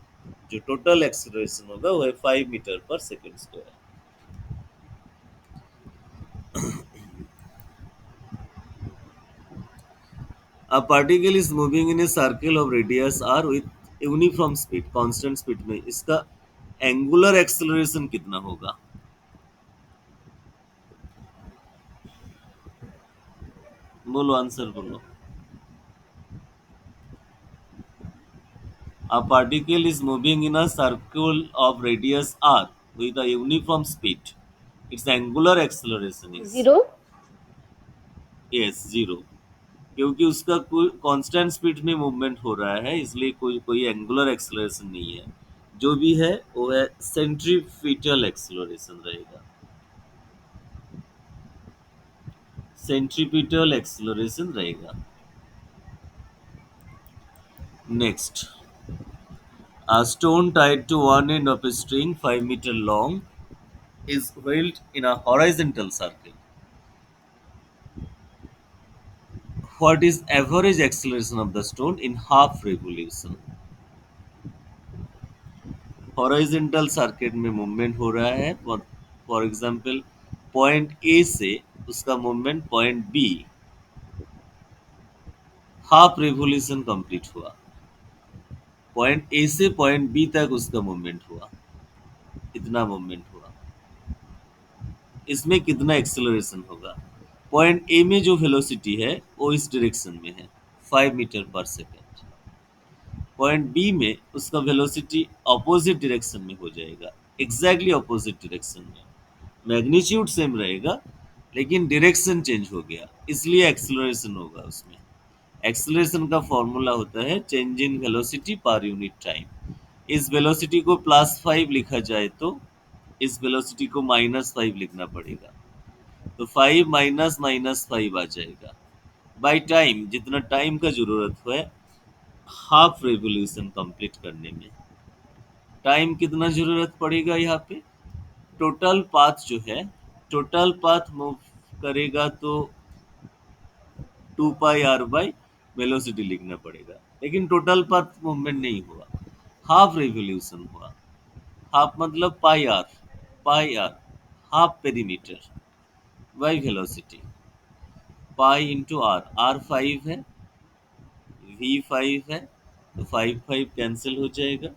जो टोटल एक्सेलरेशन होगा वो है 5 मीटर पर second square. A particle is moving in a circle of radius r with uniform speed, constant speed में, इसका एंगुलर एक्सेलरेशन कितना होगा? बोलो, आंसर बोलो। A particle is moving in a circle of radius r with a uniform speed. Its angular acceleration is, Zero. yes, zero, क्योंकि उसका कोई कांस्टेंट स्पीड में मूवमेंट हो रहा है, इसलिए कोई कोई एंगुलर एक्सेलरेशन नहीं है। जो भी है वो है सेंट्रीपिटल एक्सेलरेशन रहेगा। सेंट्रीपिटल एक्सेलरेशन रहेगा। Next, a stone tied to one end of a string 5 meter long is held in a horizontal circle. What is average acceleration of the stone in half revolution? Horizontal circuit में मूवमेंट हो रहा है, फॉर एग्जांपल पॉइंट ए से उसका movement point B, half revolution complete हुआ। पॉइंट ए से पॉइंट बी तक उसका मूवमेंट हुआ, इतना मूवमेंट हुआ। इसमें कितना एक्सेलरेशन होगा? पॉइंट ए में जो वेलोसिटी है वो इस डायरेक्शन में है, 5 मीटर पर सेकेंड। पॉइंट बी में उसका वेलोसिटी अपोजिट डायरेक्शन में हो जाएगा, एग्जैक्टली अपोजिट डायरेक्शन में। मैग्नीट्यूड सेम रहेगा लेकिन डायरेक्शन चेंज हो गया, इसलिए एक्सेलरेशन होगा उसमें। एक्सेलरेशन का फॉर्मूला होता है change in velocity per unit time. इस वेलोसिटी को +5 लिखा जाए तो इस वेलोसिटी को -5 लिखना पड़ेगा, तो 5 माइनस माइनस 5 आ जाएगा। बाय टाइम, जितना टाइम का जरूरत है हाफ रेवोल्यूशन कंप्लीट करने में, टाइम कितना जरूरत पड़ेगा यहाँ पे? टोटल पाथ जो है, टोटल पाथ मूव करेगा तो 2 पाई r बाई वेलोसिटी लिखना पड़ेगा, लेकिन टोटल पाथ मूवमेंट नहीं हुआ, हाफ रिवोल्यूशन हुआ। हाफ मतलब pi R, half perimeter by velocity, pi into R, R 5 है, वी 5 है, तो 5 कैंसिल हो जाएगा।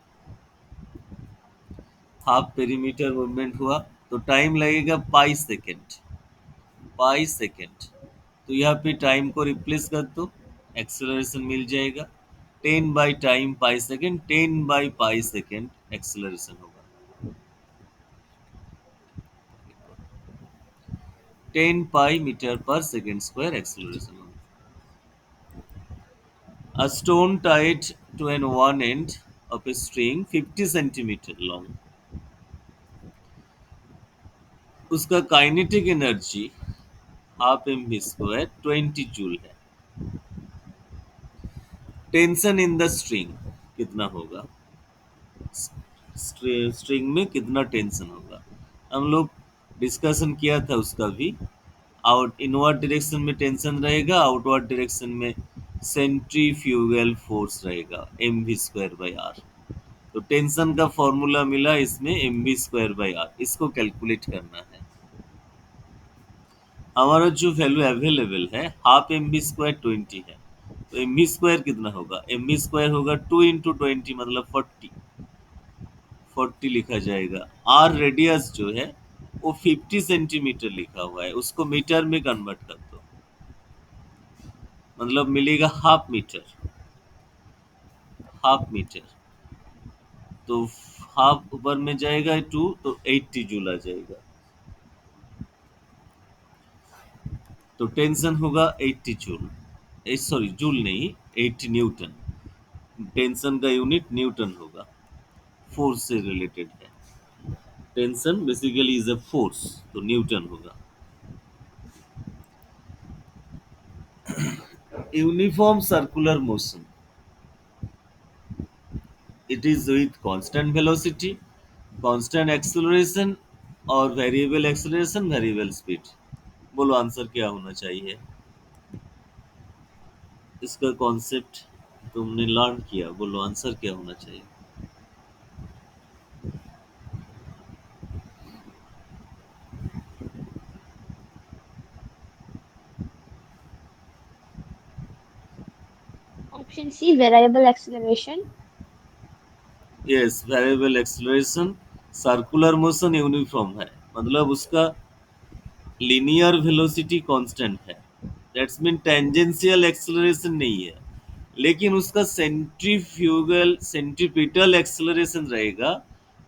हाफ पेरीमीटर मूवमेंट हुआ तो टाइम लगेगा पाई सेकेंड। तो यहाँ पे टाइम को रिप्लेस कर दो, एक्सेलरेशन मिल जाएगा 10/टाइम पाई सेकेंड, 10/पाई सेकेंड एक्सेलरेशन होगा, 10 पाई मीटर पर सेकेंड स्क्वायर एक्सेलरेशन होगा। A stone tied to an one end of a string 50 centimeter long, उसका kinetic energy half M V square 20 joule है। टेंशन इन द स्ट्रिंग कितना होगा, स्ट्रिंग में कितना टेंशन होगा, हम लोग डिस्कशन किया था उसका भी। आउट इनवर्ड डायरेक्शन में टेंशन रहेगा, आउटवर्ड डायरेक्शन में सेंट्रीफ्यूगल फोर्स रहेगा mv²/r। तो टेंशन का फॉर्मूला मिला इसमें mv²/r, इसको कैलकुलेट करना है। हमारा जो वैल्यू अवेलेबल है हाफ mv² 20 है, तो mv² कितना होगा, mv² होगा 2 × 20 मतलब 40 लिखा जाएगा। आर रेडियस जो है वो 50 सेंटीमीटर लिखा हुआ है, उसको मीटर में कन्वर्ट कर दो, मतलब मिलेगा हाफ मीटर। तो हाफ ऊपर में जाएगा 2, तो 80 जूल आ जाएगा। तो टेंशन होगा 80 जूल, सॉरी जूल नहीं, 80 न्यूटन। टेंशन का यूनिट न्यूटन होगा, फोर्स से रिलेटेड है। Tension basically is a force, तो न्यूटन होगा। Uniform circular motion, it is with constant velocity, constant acceleration और वेरिएबल एक्सेलरेशन, वेरिएबल स्पीड। बोलो आंसर क्या होना चाहिए, इसका कॉन्सेप्ट तुमने लर्न किया, बोलो आंसर क्या होना चाहिए। Option C, variable acceleration. Yes, variable acceleration. Circular motion uniform है, मतलब उसका लीनियर वेलोसिटी कांस्टेंट है, दैट्स मीन टेंजेंशियल एक्सेलरेशन नहीं है, लेकिन उसका सेंट्रीपिटल एक्सेलरेशन रहेगा।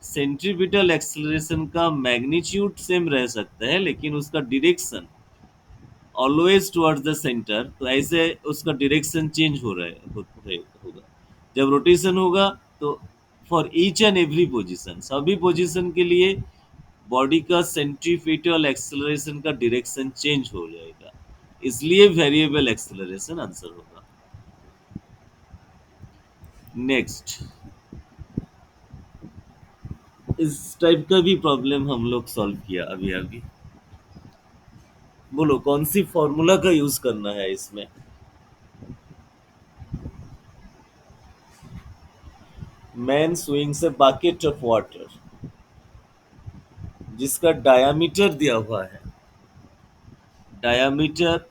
सेंट्रीपिटल एक्सेलरेशन का मैग्नीट्यूड सेम रह सकता है, लेकिन उसका direction always towards the centre, तो ऐसे उसका डायरेक्शन चेंज हो रहा है होगा। जब रोटेशन होगा तो for each and every position, सभी पोजीशन के लिए बॉडी का सेंट्रीपिटल एक्सेलरेशन का डायरेक्शन चेंज हो जाएगा, इसलिए वेरिएबल एक्सेलरेशन आंसर होगा। नेक्स्ट, इस टाइप का भी प्रॉब्लम हम लोग सॉल्व किया अभी अभी। बोलो कौन सी फॉर्मूला का यूज करना है इसमें। Man swings a bucket of water, जिसका डायामीटर दिया हुआ है। डायामीटर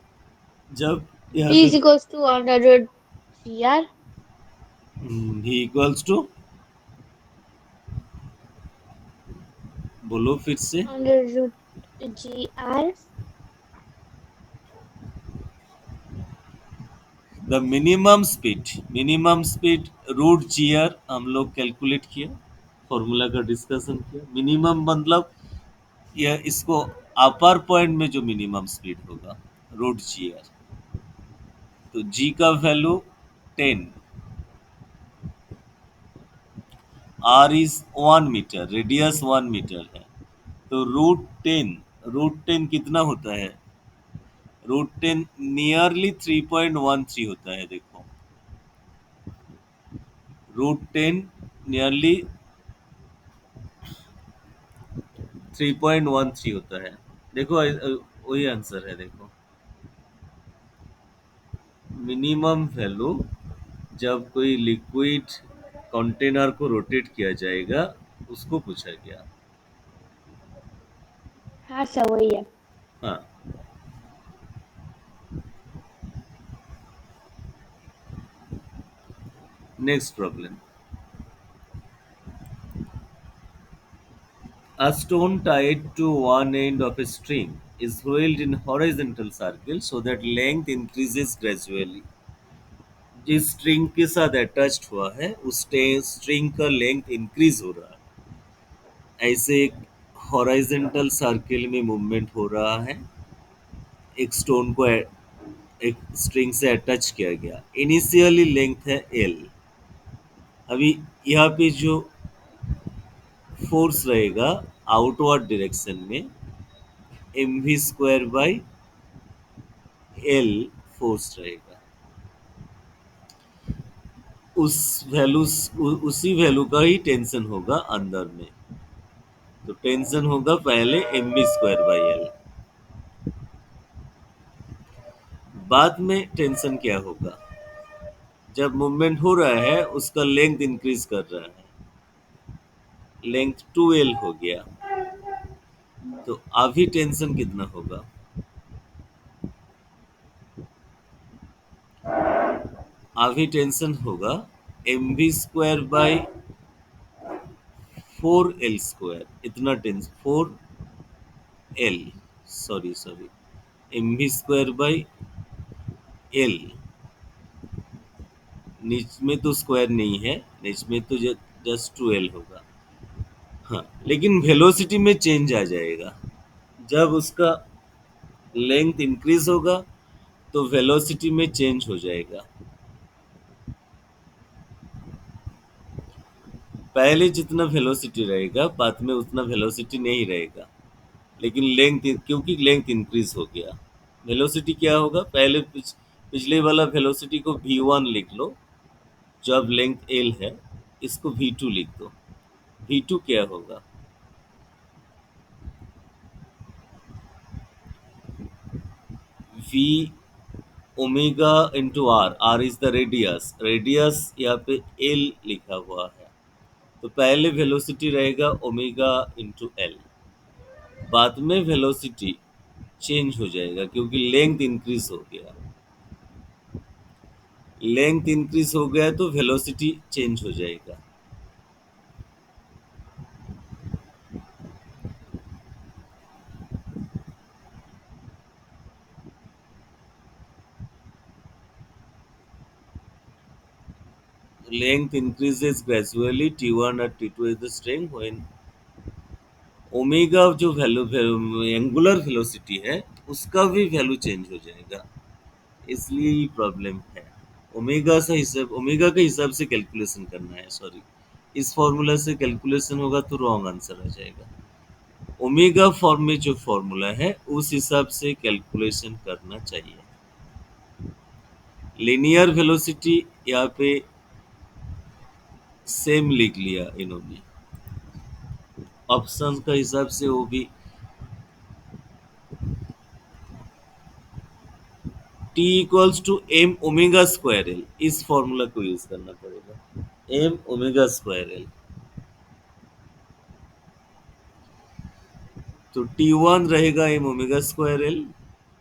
जब यहाँ D पे is equals to under root GR. भी इक्वल्स टू, बोलो फिर से। Under root GR. The minimum speed root GR हम लोग कैलकुलेट किया, फॉर्मूला का डिस्कशन किया। मिनिमम मतलब यह इसको अपर पॉइंट में जो मिनिमम स्पीड होगा रूट जीआर, तो जी का value 10, R is 1 metre, radius 1 metre है, तो रूट टेन कितना होता है, रूट 10 नियरली 3.13 होता है। देखो रूट 10 नियरली 3.13 होता है। देखो वही आंसर है। देखो मिनिमम वैल्यू जब कोई लिक्विड कंटेनर को रोटेट किया जाएगा उसको पूछा गया। हाँ सर वही है। हाँ। Next problem. A stone tied to one end of a string is whirled in horizontal circle so that length increases gradually. जिस स्ट्रिंग के साथ अटैच्ड हुआ है उस स्ट्रिंग का लेंथ इंक्रीज हो रहा है। ऐसे एक हॉरिजॉन्टल सर्किल में मूवमेंट हो रहा है। एक स्टोन को एक स्ट्रिंग से अटैच किया गया। इनिशियली लेंथ है एल। अभी यहाँ पे जो फोर्स रहेगा आउटवर्ड डायरेक्शन में M V square by L force रहेगा। उस वैल्यू उसी वैल्यू का ही टेंशन होगा अंदर में। तो टेंशन होगा पहले M B square by L. बाद में टेंशन क्या होगा? जब मूवमेंट हो रहा है उसका लेंथ इंक्रीज कर रहा है। लेंथ 2L हो गया। तो अभी टेंशन कितना होगा? अभी टेंशन होगा M B square by 4L square. इतना tension 4L, sorry M B square by L. नीच में तो स्क्वायर नहीं है, नीच में तो जस्ट 2L होगा। हाँ, लेकिन वेलोसिटी में चेंज आ जाएगा। जब उसका लेंथ इंक्रीज होगा तो वेलोसिटी में चेंज हो जाएगा। पहले जितना वेलोसिटी रहेगा बाद में उतना वेलोसिटी नहीं रहेगा। लेकिन लेंथ, क्योंकि लेंथ इंक्रीज हो गया, वेलोसिटी क्या होगा? पहले पिछले वाला वेलोसिटी को v1 लिख लो। जब लेंथ l है इसको v2 लिख दो। v2 क्या होगा? v omega into R. R is the radius. Radius यहाँ पे एल लिखा हुआ है। तो पहले वेलोसिटी रहेगा ओमेगा इंटू एल। बाद में वेलोसिटी चेंज हो जाएगा क्योंकि लेंथ इंक्रीज हो गया। लेंथ इंक्रीज हो गया तो वेलोसिटी चेंज हो जाएगा। Length increases gradually. T1 और T2 is the string when omega जो वैल्यू एंगुलर वेलोसिटी है उसका भी वैल्यू चेंज हो जाएगा। इसलिए ये प्रॉब्लम है। ओमेगा के हिसाब से कैलकुलेशन करना है। सॉरी, इस फॉर्मूला से कैलकुलेशन होगा तो रॉन्ग आंसर आ जाएगा। ओमेगा फॉर्म में जो फॉर्मूला है उस हिसाब से कैलकुलेशन करना चाहिए। लिनियर वेलोसिटी यहाँ पे सेम लिख लिया इन्होंने। ऑप्शन का हिसाब से वो भी T equals to M omega square L. इस फॉर्मूला को यूज करना पड़ेगा, एम ओमेगा स्क्वायर एल। तो T1 रहेगा एम ओमेगा स्क्वायर एल।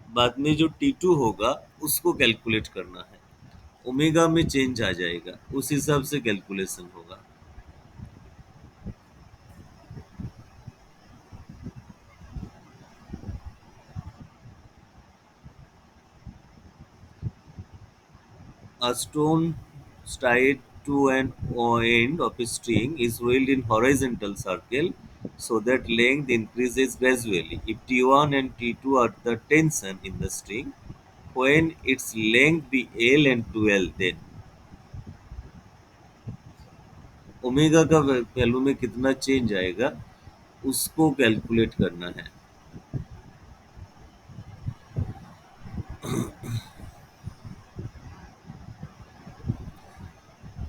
बाद में जो T2 होगा उसको कैलकुलेट करना है। ओमेगा में चेंज आ जाएगा, उस हिसाब से कैलकुलेशन होगा। A stone tied to an end of a string is whirled in horizontal circle so that length increases gradually. If T1 and T2 are the tension in the string, when its length be L and 2L, then omega का वैल्यू में कितना चेंज आएगा उसको कैलकुलेट करना है।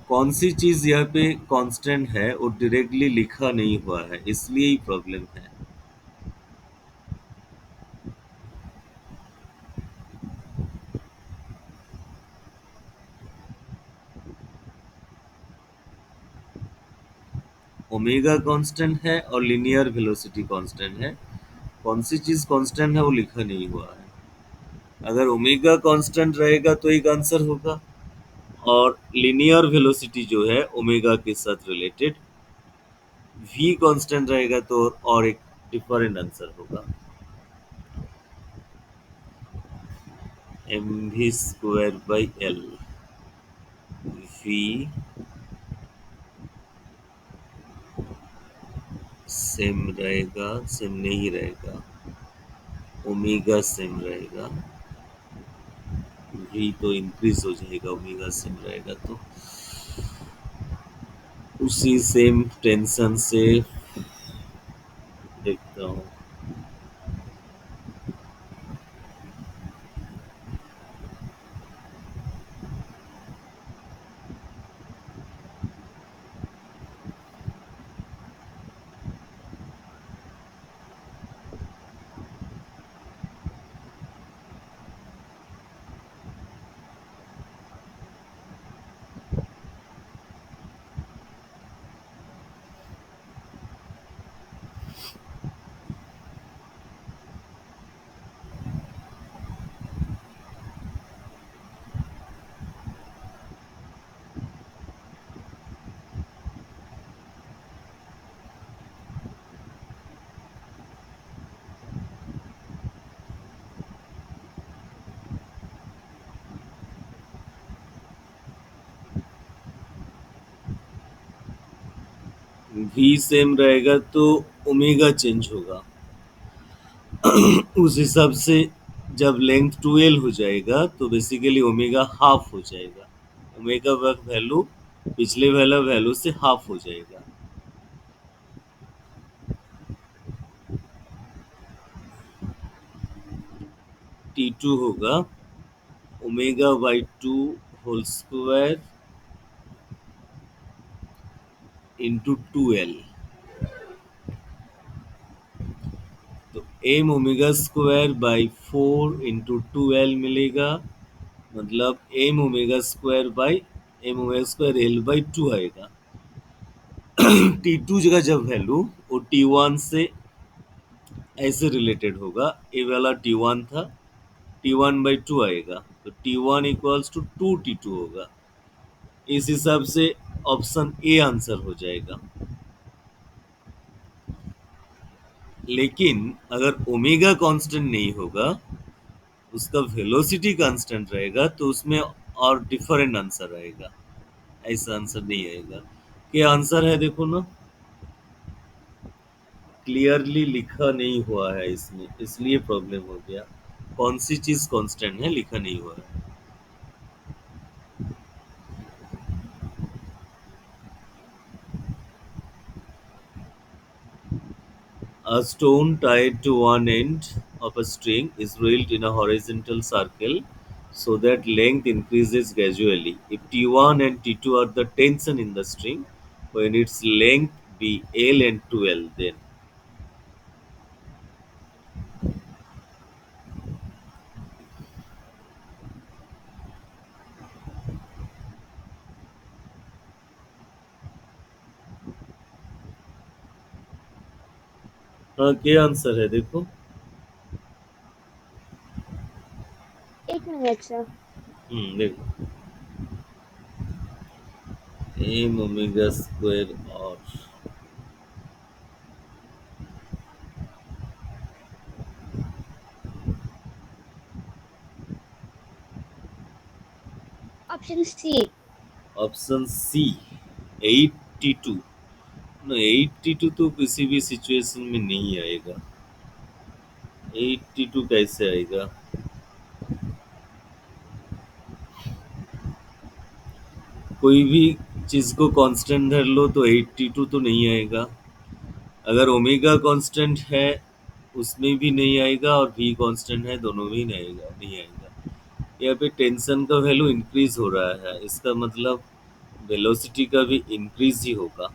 कौन सी चीज यहाँ पे कांस्टेंट है वो डायरेक्टली लिखा नहीं हुआ है, इसलिए ही प्रॉब्लम है। ओमेगा कांस्टेंट है और लीनियर वेलोसिटी कांस्टेंट है। कौन सी चीज कांस्टेंट है वो लिखा नहीं हुआ है। अगर ओमेगा कांस्टेंट रहेगा तो एक आंसर होगा, और लीनियर वेलोसिटी जो है ओमेगा के साथ रिलेटेड, v कांस्टेंट रहेगा तो और एक डिफरेंट आंसर होगा। mv square by L, v same रहेगा, सेम नहीं रहेगा, ओमेगा सेम रहेगा, v तो इंक्रीज हो जाएगा, ओमेगा सेम रहेगा तो उसी सेम टेंशन से देखता हूँ। v सेम रहेगा तो ओमेगा चेंज होगा। उस हिसाब से जब लेंथ 2l हो जाएगा तो बेसिकली ओमेगा हाफ हो जाएगा। ओमेगा वैल्यू पिछले वाला वैल्यू से हाफ हो जाएगा। t2 होगा omega by 2 whole square into 2l। तो M omega square by 4 into 2l मिलेगा, मतलब M omega square by M omega square L by 2 आएगा। t2 जगह जब वैल्यू वो t1 से ऐसे रिलेटेड होगा, ये वाला t1 था, t1 बाई 2 आएगा तो t1 इक्वल्स टू 2t2 होगा। इस हिसाब से ऑप्शन ए आंसर हो जाएगा। लेकिन अगर ओमेगा कांस्टेंट नहीं होगा, उसका वेलोसिटी कांस्टेंट रहेगा तो उसमें और डिफरेंट आंसर आएगा, ऐसा आंसर नहीं आएगा। क्या आंसर है देखो ना, क्लियरली लिखा नहीं हुआ है इसमें, इसलिए प्रॉब्लम हो गया। कौन सी चीज कांस्टेंट है लिखा नहीं हुआ है। A stone tied to one end of a string is rolled in a horizontal circle so that length increases gradually. If T1 and T2 are the tension in the string, when its length be L and 2L, then हाँ क्या आंसर है देखो। एक मिनट सर। देखो एम ओमेगा स्क्वायर और ऑप्शन सी। Option C 82। ना 82 तो किसी भी सिचुएशन में नहीं आएगा। 82 कैसे आएगा? कोई भी चीज को कांस्टेंट धर लो तो 82 तो नहीं आएगा। अगर ओमेगा कांस्टेंट है उसमें भी नहीं आएगा, और भी कांस्टेंट है दोनों में ही नहीं आएगा। यहाँ पे टेंशन का वैल्यू इंक्रीज हो रहा है, इसका मतलब वेलोसिटी का भी इंक्रीज ही होगा।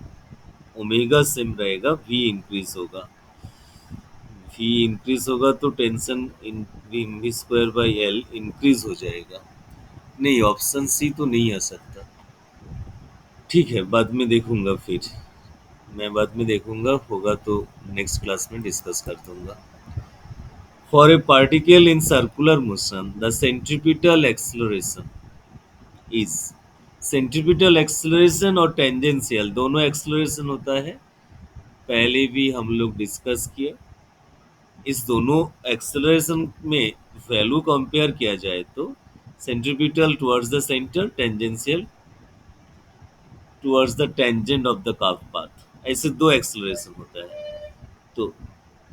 ओमेगा सेम रहेगा, वी इंक्रीज होगा। वी इंक्रीज होगा तो tension in V square by L increase हो जाएगा। नहीं, ऑप्शन सी तो नहीं आ सकता। ठीक है, बाद में देखूंगा फिर। मैं बाद में देखूंगा, होगा तो नेक्स्ट क्लास में डिस्कस कर दूंगा। For a particle in circular motion the centripetal acceleration is, centripetal acceleration और टेंजेंशियल दोनों एक्सेलरेशन होता है, पहले भी हम लोग डिस्कस किए। इस दोनों एक्सेलरेशन में वैल्यू कंपेयर किया जाए तो centripetal towards the centre, tangential towards the tangent of the curve path, ऐसे दो एक्सेलरेशन होता है। तो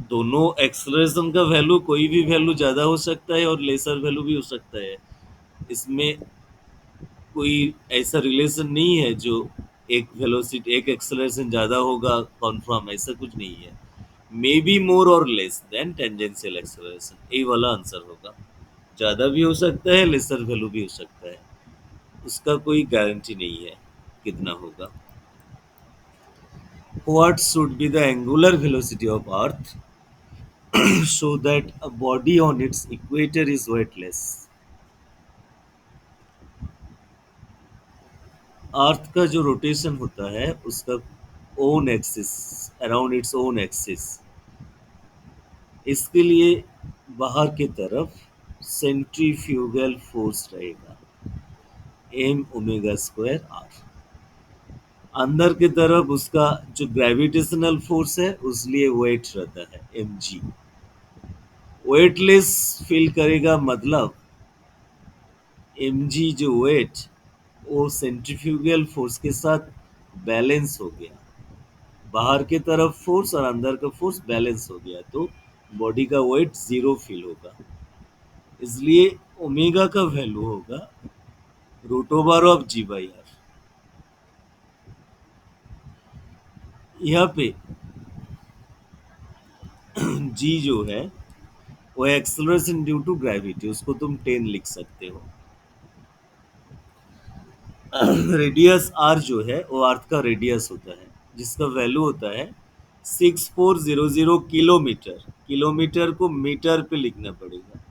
दोनों एक्सेलरेशन का वैल्यू, कोई भी वैल्यू ज़्यादा हो सकता है और लेसर वैल्यू भी हो सकता है। इसमें कोई ऐसा रिलेशन नहीं है जो एक वेलोसिटी एक एक्सेलरेशन ज़्यादा होगा कॉन्फर्म, ऐसा कुछ नहीं है। मे बी मोर और लेस देन टेंजेंशियल एक्सेलरेशन, ये वाला आंसर होगा। ज़्यादा भी हो सकता है, लेसर वैल्यू भी हो सकता है, उसका कोई गारंटी नहीं है कितना होगा। What should be the angular velocity of Earth so that a body on its equator is weightless? अर्थ का जो रोटेशन होता है उसका own axis, around its own axis, इसके लिए बाहर की तरफ सेंट्रीफ्यूगल फोर्स रहेगा एम ओमेगा स्क्वायर आर। अंदर की तरफ उसका जो ग्रेविटेशनल फोर्स है उसलिए वेट रहता है एम जी। वेटलेस फील करेगा मतलब एम जी जो वेट, वो सेंट्रीफ्यूगल फोर्स के साथ बैलेंस हो गया, बाहर की तरफ फोर्स और अंदर का फोर्स बैलेंस हो गया, तो बॉडी का वेट जीरो फील होगा। इसलिए ओमेगा का वैल्यू होगा root over of G by R. यहाँ पे जी जो है वो एक्सेलरेशन ड्यू टू ग्रेविटी, उसको तुम 10 लिख सकते हो। रेडियस आर जो है वो अर्थ का रेडियस होता है, जिसका वैल्यू होता है 6400 किलोमीटर। किलोमीटर को मीटर पे लिखना पड़ेगा।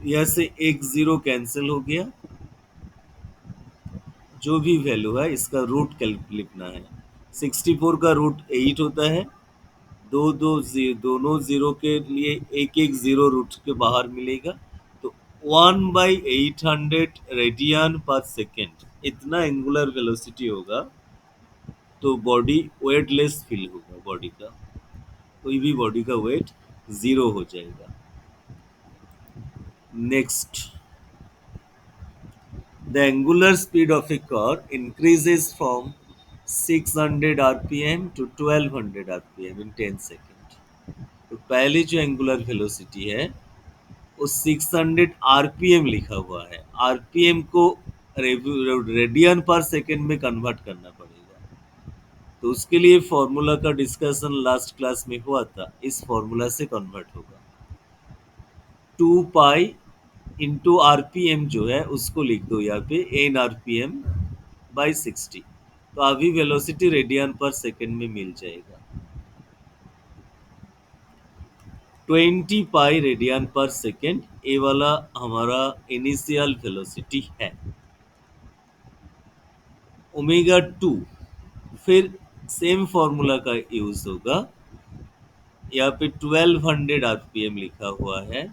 यह से एक जीरो कैंसिल हो गया, जो भी वैल्यू है इसका रूट लिखना है। 64 का रूट 8 होता है, दोनों जीरो के लिए एक एक जीरो रूट के बाहर मिलेगा, तो 1/800 रेडियन पर सेकेंड इतना एंगुलर वेलोसिटी होगा, तो बॉडी वेटलेस फील होगा। बॉडी का कोई भी बॉडी का वेट जीरो हो जाएगा। Next, the angular speed of a car increases from 600 RPM to 1200 RPM in 10 second. तो पहली जो एंगुलर वेलोसिटी है वो 600 आरपीएम लिखा हुआ है, आरपीएम को रेडियन पर सेकेंड में कन्वर्ट करना पड़ेगा। तो उसके लिए फॉर्मूला का डिस्कशन लास्ट क्लास में हुआ था, इस फॉर्मूला से कन्वर्ट होगा। 2 पाई इंटू आरपीएम जो है उसको लिख दो यहाँ पे एन आरपीएम बाई 60, तो अभी वेलोसिटी रेडियन पर सेकेंड में मिल जाएगा। 20 पाई रेडियन पर सेकेंड, ये वाला हमारा इनिशियल वेलोसिटी है। ओमेगा 2, फिर सेम फॉर्मूला का यूज होगा। यहाँ पे 1200 आरपीएम लिखा हुआ है,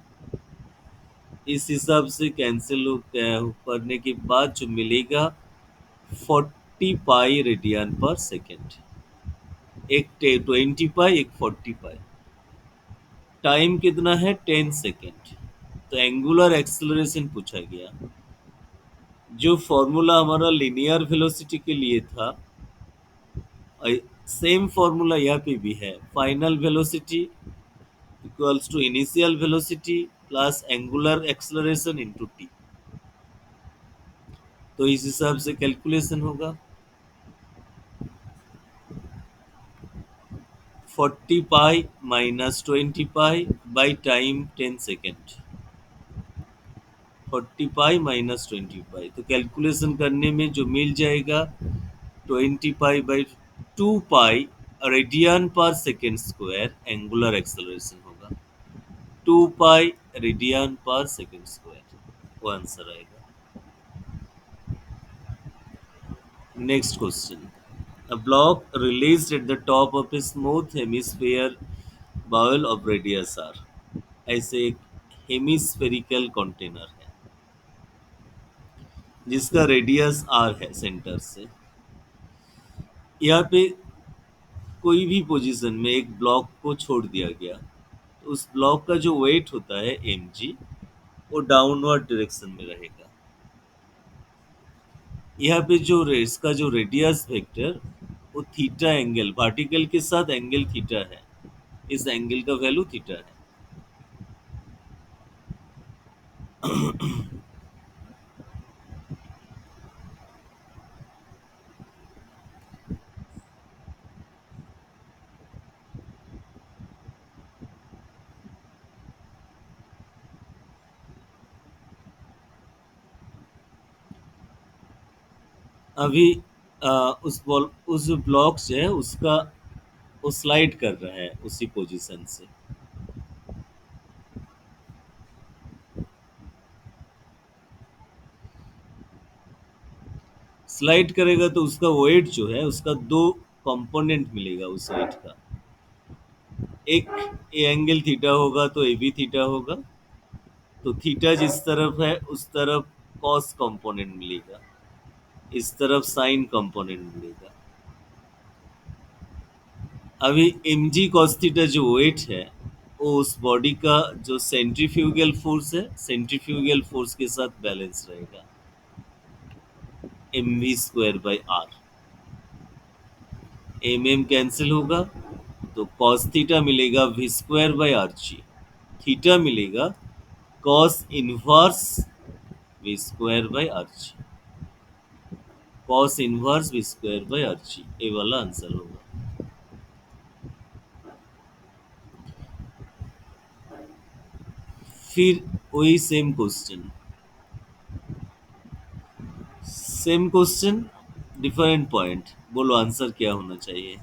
इस हिसाब से कैंसिल करने के बाद जो मिलेगा 40 पाई रेडियन पर सेकेंड, एक 20 पाई एक 40 पाई। टाइम कितना है 10 सेकेंड। तो एंगुलर एक्सेलरेशन पूछा गया, जो फॉर्मूला हमारा लिनियर वेलोसिटी के लिए था सेम फॉर्मूला यहाँ पे भी है। Final velocity equals to initial velocity plus angular acceleration into T. तो इस हिसाब से कैलकुलेशन होगा 40 pi minus 20 pi by time 10 second. 40 pi minus 20 pi, तो कैलकुलेशन करने में जो मिल जाएगा 20 pi by 2 pi radian per second square angular acceleration होगा। 2 pi radian per second square, वो आंसर आएगा। Next question. A block released at the top of a smooth hemisphere bowel of radius r. ऐसे एक हेमिस्फेरिकल कंटेनर है जिसका रेडियस आर है सेंटर से। यहाँ पे कोई भी पोजीशन में एक ब्लॉक को छोड़ दिया गया तो उस ब्लॉक का जो वेट होता है एम जी वो डाउनवर्ड डायरेक्शन में रहेगा। यहाँ पे जो इसका जो रेडियस वेक्टर वो थीटा एंगल पार्टिकल के साथ एंगल थीटा है, इस एंगल का वैल्यू थीटा है। अभी उस ब्लॉक से है उसका वो स्लाइड कर रहा है उसी पोजीशन से। स्लाइड करेगा तो उसका वेट जो है उसका दो कंपोनेंट मिलेगा उस वेट का। एक ए एंगल थीटा होगा तो ए बी थीटा होगा, तो थीटा जिस तरफ है उस तरफ कॉस कंपोनेंट मिलेगा, इस तरफ साइन कंपोनेंट मिलेगा। अभी एम जी कॉस थीटा जो वेट है वो उस बॉडी का जो सेंट्रीफ्यूगल फोर्स है सेंट्रीफ्यूगल फोर्स के साथ बैलेंस रहेगा, M V square by R. M M cancel होगा तो कॉस थीटा मिलेगा V square by R G, theta मिलेगा cos inverse V square by R G, cos inverse V square by R G, ये वाला आंसर होगा। फिर वही सेम क्वेश्चन डिफरेंट पॉइंट, बोलो आंसर क्या होना चाहिए।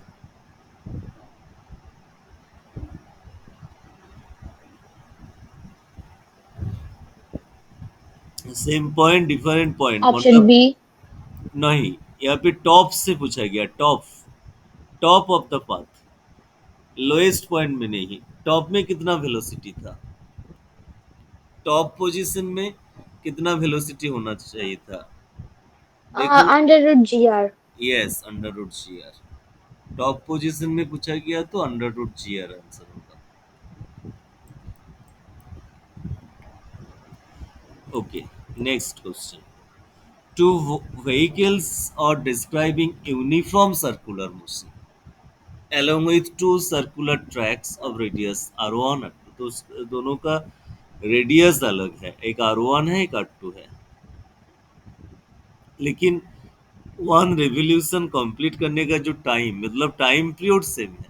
Same point different point option मतलब बी। नहीं, यहाँ पे टॉप से पूछा गया, top top of the path, lowest point में नहीं। टॉप में कितना वेलोसिटी था, टॉप पोजीशन में कितना वेलोसिटी होना चाहिए था, देखो। Under root G R. Yes, under root G R. Top position में पूछा गया तो under root G R answer होगा। Okay, next question. Two vehicles are describing uniform circular motion along with two circular tracks of radius r1 r2। तो दोनों का रेडियस अलग है, एक r1 है एक r2 है, लेकिन वन रिवोल्यूशन कंप्लीट करने का जो टाइम मतलब टाइम पीरियड सेम है,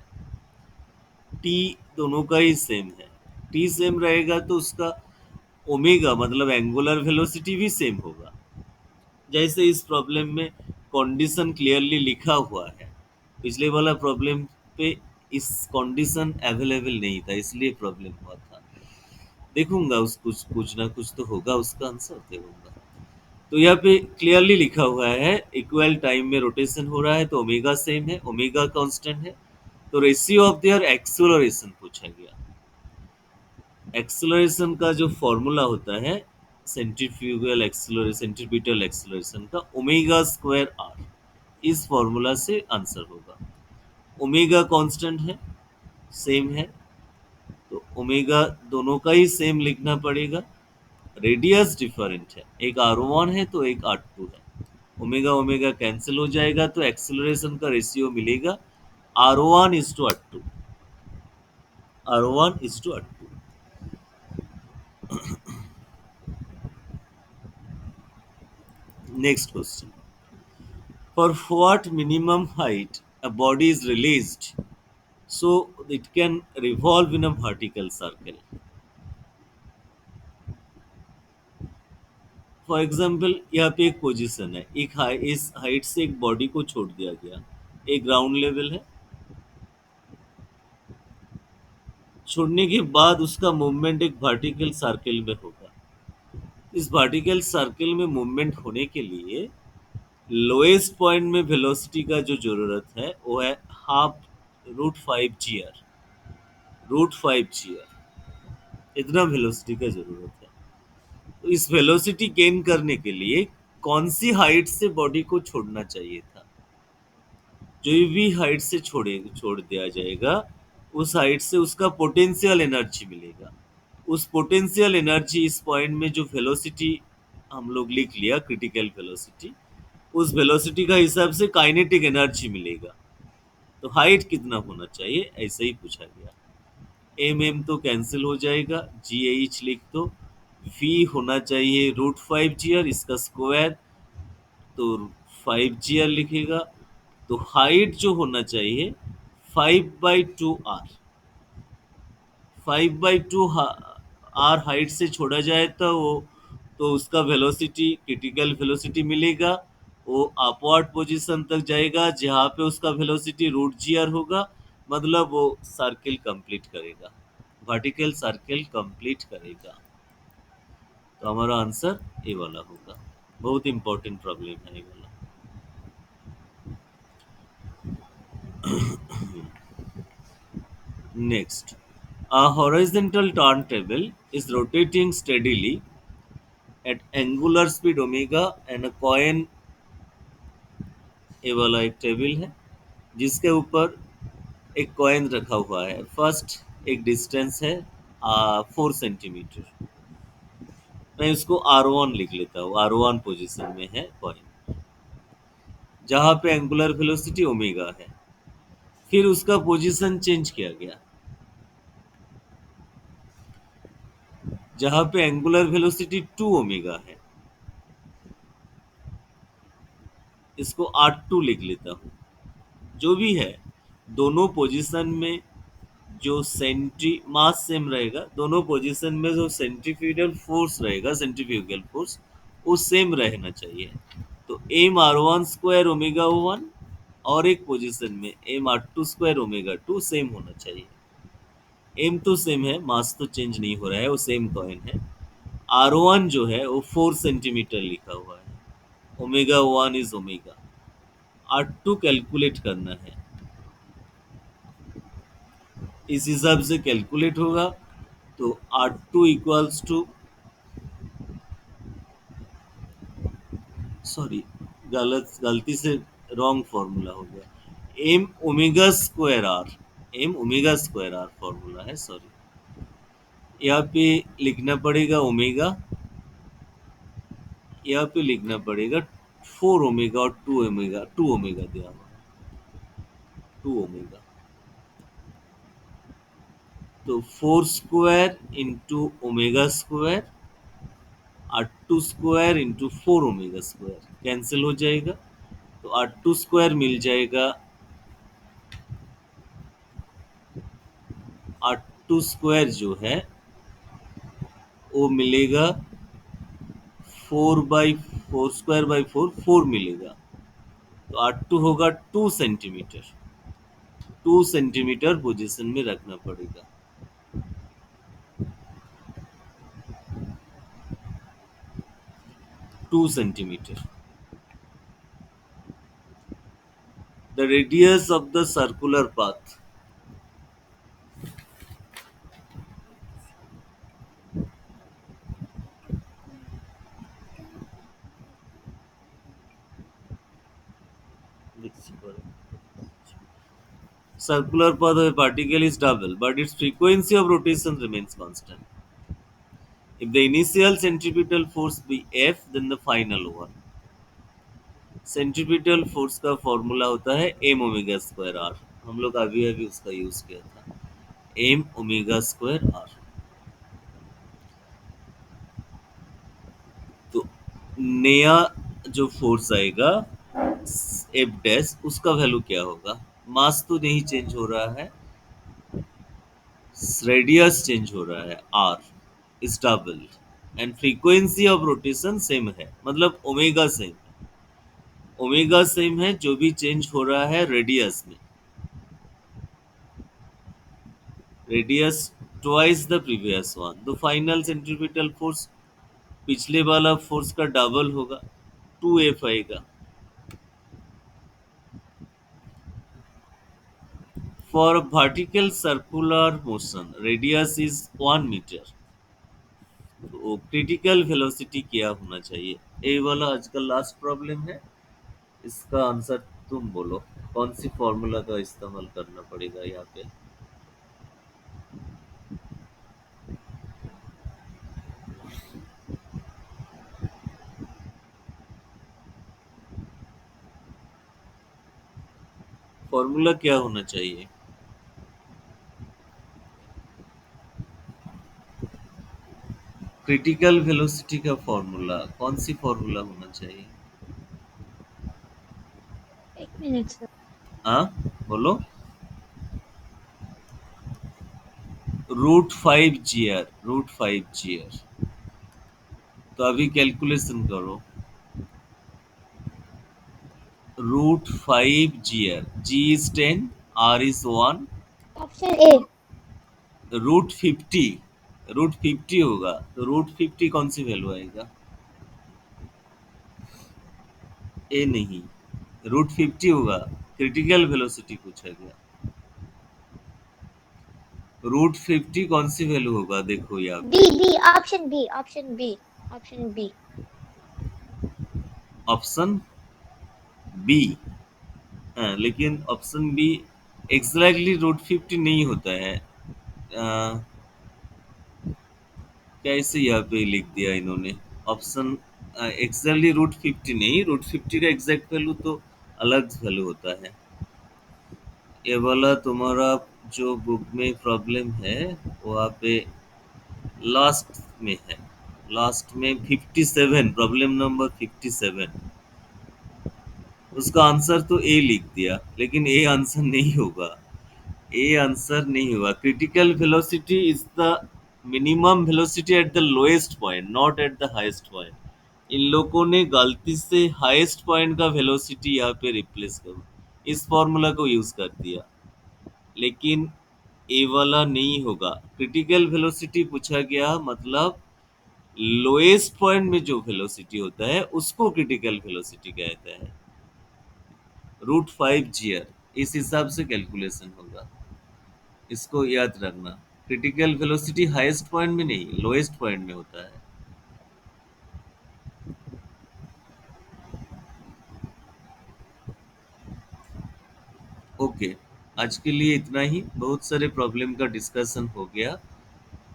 टी दोनों का ही सेम है। टी सेम रहेगा तो उसका ओमेगा मतलब एंगुलर वेलोसिटी भी सेम होगा। जैसे इस प्रॉब्लम में कंडीशन क्लियरली लिखा हुआ है, पिछले वाला प्रॉब्लम पे इस कंडीशन अवेलेबल नहीं था इसलिए प्रॉब्लम हुआ था। देखूंगा उस कुछ ना कुछ तो होगा उसका आंसर देखूंगा। तो यहाँ पे क्लियरली लिखा हुआ है इक्वल टाइम में रोटेशन हो रहा है तो ओमेगा सेम है, ओमेगा कांस्टेंट है। तो रेशियो ऑफ देयर एक्सेलरेशन पूछा गया। एक्सेलरेशन का जो फॉर्मूला होता है सेंट्रीफ्यूगल एक्सेलरेशन सेंट्रीपिटल एक्सेलरेशन का ओमेगा स्क्वायर आर, इस फॉर्मूला से आंसर होगा। ओमेगा कांस्टेंट है, सेम है, तो ओमेगा दोनों का ही सेम लिखना पड़ेगा। रेडियस डिफरेंट है, एक r1 है तो एक r2 है, ओमेगा ओमेगा कैंसिल हो जाएगा तो एक्सेलरेशन का रेशियो मिलेगा r1 is to r2, r1 is to r2। Next question. For what minimum height a body is released so it can revolve in a vertical circle? For example यहाँ पे एक पोजीशन है, इस हाइट से एक बॉडी को छोड़ दिया गया, एक ग्राउंड लेवल है। छोड़ने के बाद उसका मूवमेंट एक वर्टिकल सर्कल में होगा। इस वर्टिकल सर्कल में मूवमेंट होने के लिए लोएस्ट पॉइंट में वेलोसिटी का जो जरूरत है वो है half root 5 GR। Root 5 GR इतना वेलोसिटी का जरूरत है। तो इस वेलोसिटी गेन करने के लिए कौन सी हाइट से बॉडी को छोड़ना चाहिए था? जो भी हाइट से छोड़ दिया जाएगा उस हाइट से उसका पोटेंशियल एनर्जी मिलेगा। उस पोटेंशियल एनर्जी इस पॉइंट में जो वेलोसिटी हम लोग लिख लिया क्रिटिकल वेलोसिटी, उस वेलोसिटी का हिसाब से काइनेटिक एनर्जी मिलेगा। तो हाइट कितना होना चाहिए ऐसे ही पूछा गया। एम एम तो कैंसिल हो जाएगा, जी एच लिख दो। वी होना चाहिए रूट 5 GR, इसका स्क्वायर तो 5 GR लिखेगा। तो हाइट जो होना चाहिए 5/2 R। 5/2 आर हाइट से छोड़ा जाए तो उसका वेलोसिटी क्रिटिकल वेलोसिटी मिलेगा। वो अपवर्ड पोजीशन तक जाएगा जहाँ पे उसका वेलोसिटी रूट 2 GR होगा। मतलब वो सर्किल कंप्लीट करेगा, वर्टिकल सर्किल कंप्लीट करेगा। तो हमारा आंसर ए वाला होगा। बहुत इंपॉर्टेंट प्रॉब्लम है ये वाला। Next, a horizontal turntable is rotating steadily at angular speed omega and a coin, ये वाला एक टेबल है जिसके ऊपर एक कॉइन रखा हुआ है। फर्स्ट एक डिस्टेंस है 4 सेंटीमीटर। मैं इसको R1 लिख लेता हूँ। R1 पोजीशन में है कॉइन जहाँ पे एंगुलर वेलोसिटी ओमेगा है। फिर उसका पोजीशन चेंज किया गया जहाँ पे एंगुलर वेलोसिटी 2 ओमेगा है। इसको R2 लिख लेता हूँ। जो भी है दोनों पोजीशन में जो सेंट्री मास सेम रहेगा, दोनों पोजीशन में जो सेंट्रीफ्यूगल फोर्स रहेगा, सेंट्रीफ्यूगल फोर्स वो सेम रहना चाहिए। तो एम R1 स्क्वायर ओमेगा 1 और एक पोजीशन में M R2 square omega 2 same होना चाहिए। एम तो सेम है, मास तो चेंज नहीं हो रहा है, वो सेम कॉइन है। R1 जो है वो 4 सेंटीमीटर लिखा हुआ है। Omega 1 is omega. R2 calculate करना है, इस हिसाब से कैलकुलेट होगा। तो R2 इक्वल्स टू, सॉरी गलती से रॉन्ग फॉर्मूला हो गया। M omega square R formula है, सॉरी। यहाँ पे लिखना पड़ेगा ओमेगा, यहाँ पे लिखना पड़ेगा 4 ओमेगा और 2 ओमेगा। 2 ओमेगा दिया हुआ, 2 ओमेगा। तो 4 square into omega square, R2 square into 4 omega square cancel हो जाएगा। तो R2 स्क्वायर मिल जाएगा, R2 स्क्वायर जो है वो मिलेगा 4/4 मिलेगा। तो R2 होगा 2 सेंटीमीटर। 2 सेंटीमीटर पोजीशन में रखना पड़ेगा। 2 centimetre. The radius of the circular path, circular path of a particle is double, but its frequency of rotation remains constant. If the initial centripetal force be F, then the final one. Centripetal force का फॉर्मूला होता है एम ओमेगा स्क्वायर आर। हम लोग अभी अभी उसका यूज किया था, एम ओमेगा स्क्वायर आर। तो नया जो फोर्स आएगा एफ डैश, उसका वैल्यू क्या होगा? मास तो नहीं चेंज हो रहा है, रेडियस चेंज हो रहा है, R is double and frequency of rotation same है। मतलब ओमेगा सेम, ओमेगा सेम है, जो भी चेंज हो रहा है रेडियस में। Radius twice the previous one. तो फाइनल सेंट्रीपिटल फोर्स पिछले वाला फोर्स का डबल होगा, 2F आएगा। For a vertical circular motion, radius is 1 metre. तो क्रिटिकल वेलोसिटी क्या होना चाहिए? ये वाला आज का लास्ट प्रॉब्लम है। इसका आंसर तुम बोलो। कौन सी फॉर्मूला का इस्तेमाल करना पड़ेगा यहाँ पे? फॉर्मूला क्या होना चाहिए? क्रिटिकल वेलोसिटी का फॉर्मूला कौन सी फॉर्मूला होना चाहिए? 1 मिनट सर। हाँ, बोलो। √5 GR। तो अभी कैलकुलेशन करो। √5 GR, G is 10, R is 1, option A. √50। √50 होगा तो √50 कौन सी वैल्यू आएगा? ए नहीं, √50 होगा। क्रिटिकल वेलोसिटी पूछा गया। √50 कौन सी वैल्यू होगा? देखो यहाँ बी पे B option B option B option B. Option B. हाँ, लेकिन ऑप्शन बी एग्जैक्टली √50 नहीं होता है। क्या इसे यहाँ पे लिख दिया इन्होंने? ऑप्शन एग्जैक्टली √50 नहीं, √50 का एग्जैक्ट वैल्यू तो अलग वैल्यू होता है। ये वाला तुम्हारा जो बुक में प्रॉब्लम है वहाँ पे लास्ट में है। लास्ट में 57, प्रॉब्लम नंबर 57। उसका आंसर तो ए लिख दिया, लेकिन ए आंसर नहीं होगा। ए आंसर नहीं होगा। Critical velocity is the minimum velocity at the lowest point, not at the highest point. इन लोगों ने गलती से हाईएस्ट पॉइंट का वेलोसिटी यहाँ पे रिप्लेस कर इस फॉर्मूला को यूज कर दिया, लेकिन ए वाला नहीं होगा। क्रिटिकल वेलोसिटी पूछा गया मतलब लोएस्ट पॉइंट में जो वेलोसिटी होता है उसको क्रिटिकल वेलोसिटी कहते हैं। √5 GR, इस हिसाब से कैलकुलेशन होगा। इसको याद रखना। क्रिटिकल वेलोसिटी हाईएस्ट पॉइंट में नहीं, लोएस्ट पॉइंट में होता है। ओके, आज के लिए इतना ही। बहुत सारे प्रॉब्लम का डिस्कशन हो गया।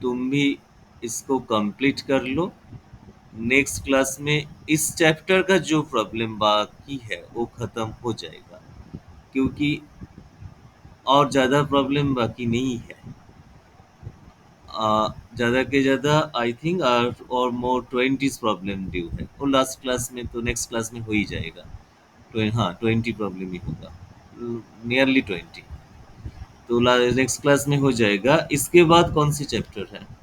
तुम भी इसको कंप्लीट कर लो। नेक्स्ट क्लास में इस चैप्टर का जो प्रॉब्लम बाकी है वो खत्म हो जाएगा, क्योंकि और ज़्यादा प्रॉब्लम बाकी नहीं है। ज़्यादा के ज़्यादा आई थिंक और मोर 20 प्रॉब्लम ड्यू है। वो लास्ट क्लास में तो नेक्स्ट क्लास में हो ही जाएगा। हाँ, 20 प्रॉब्लम ही होगा, नियरली 20। तो नेक्स्ट क्लास में हो जाएगा। इसके बाद कौन सी चैप्टर है?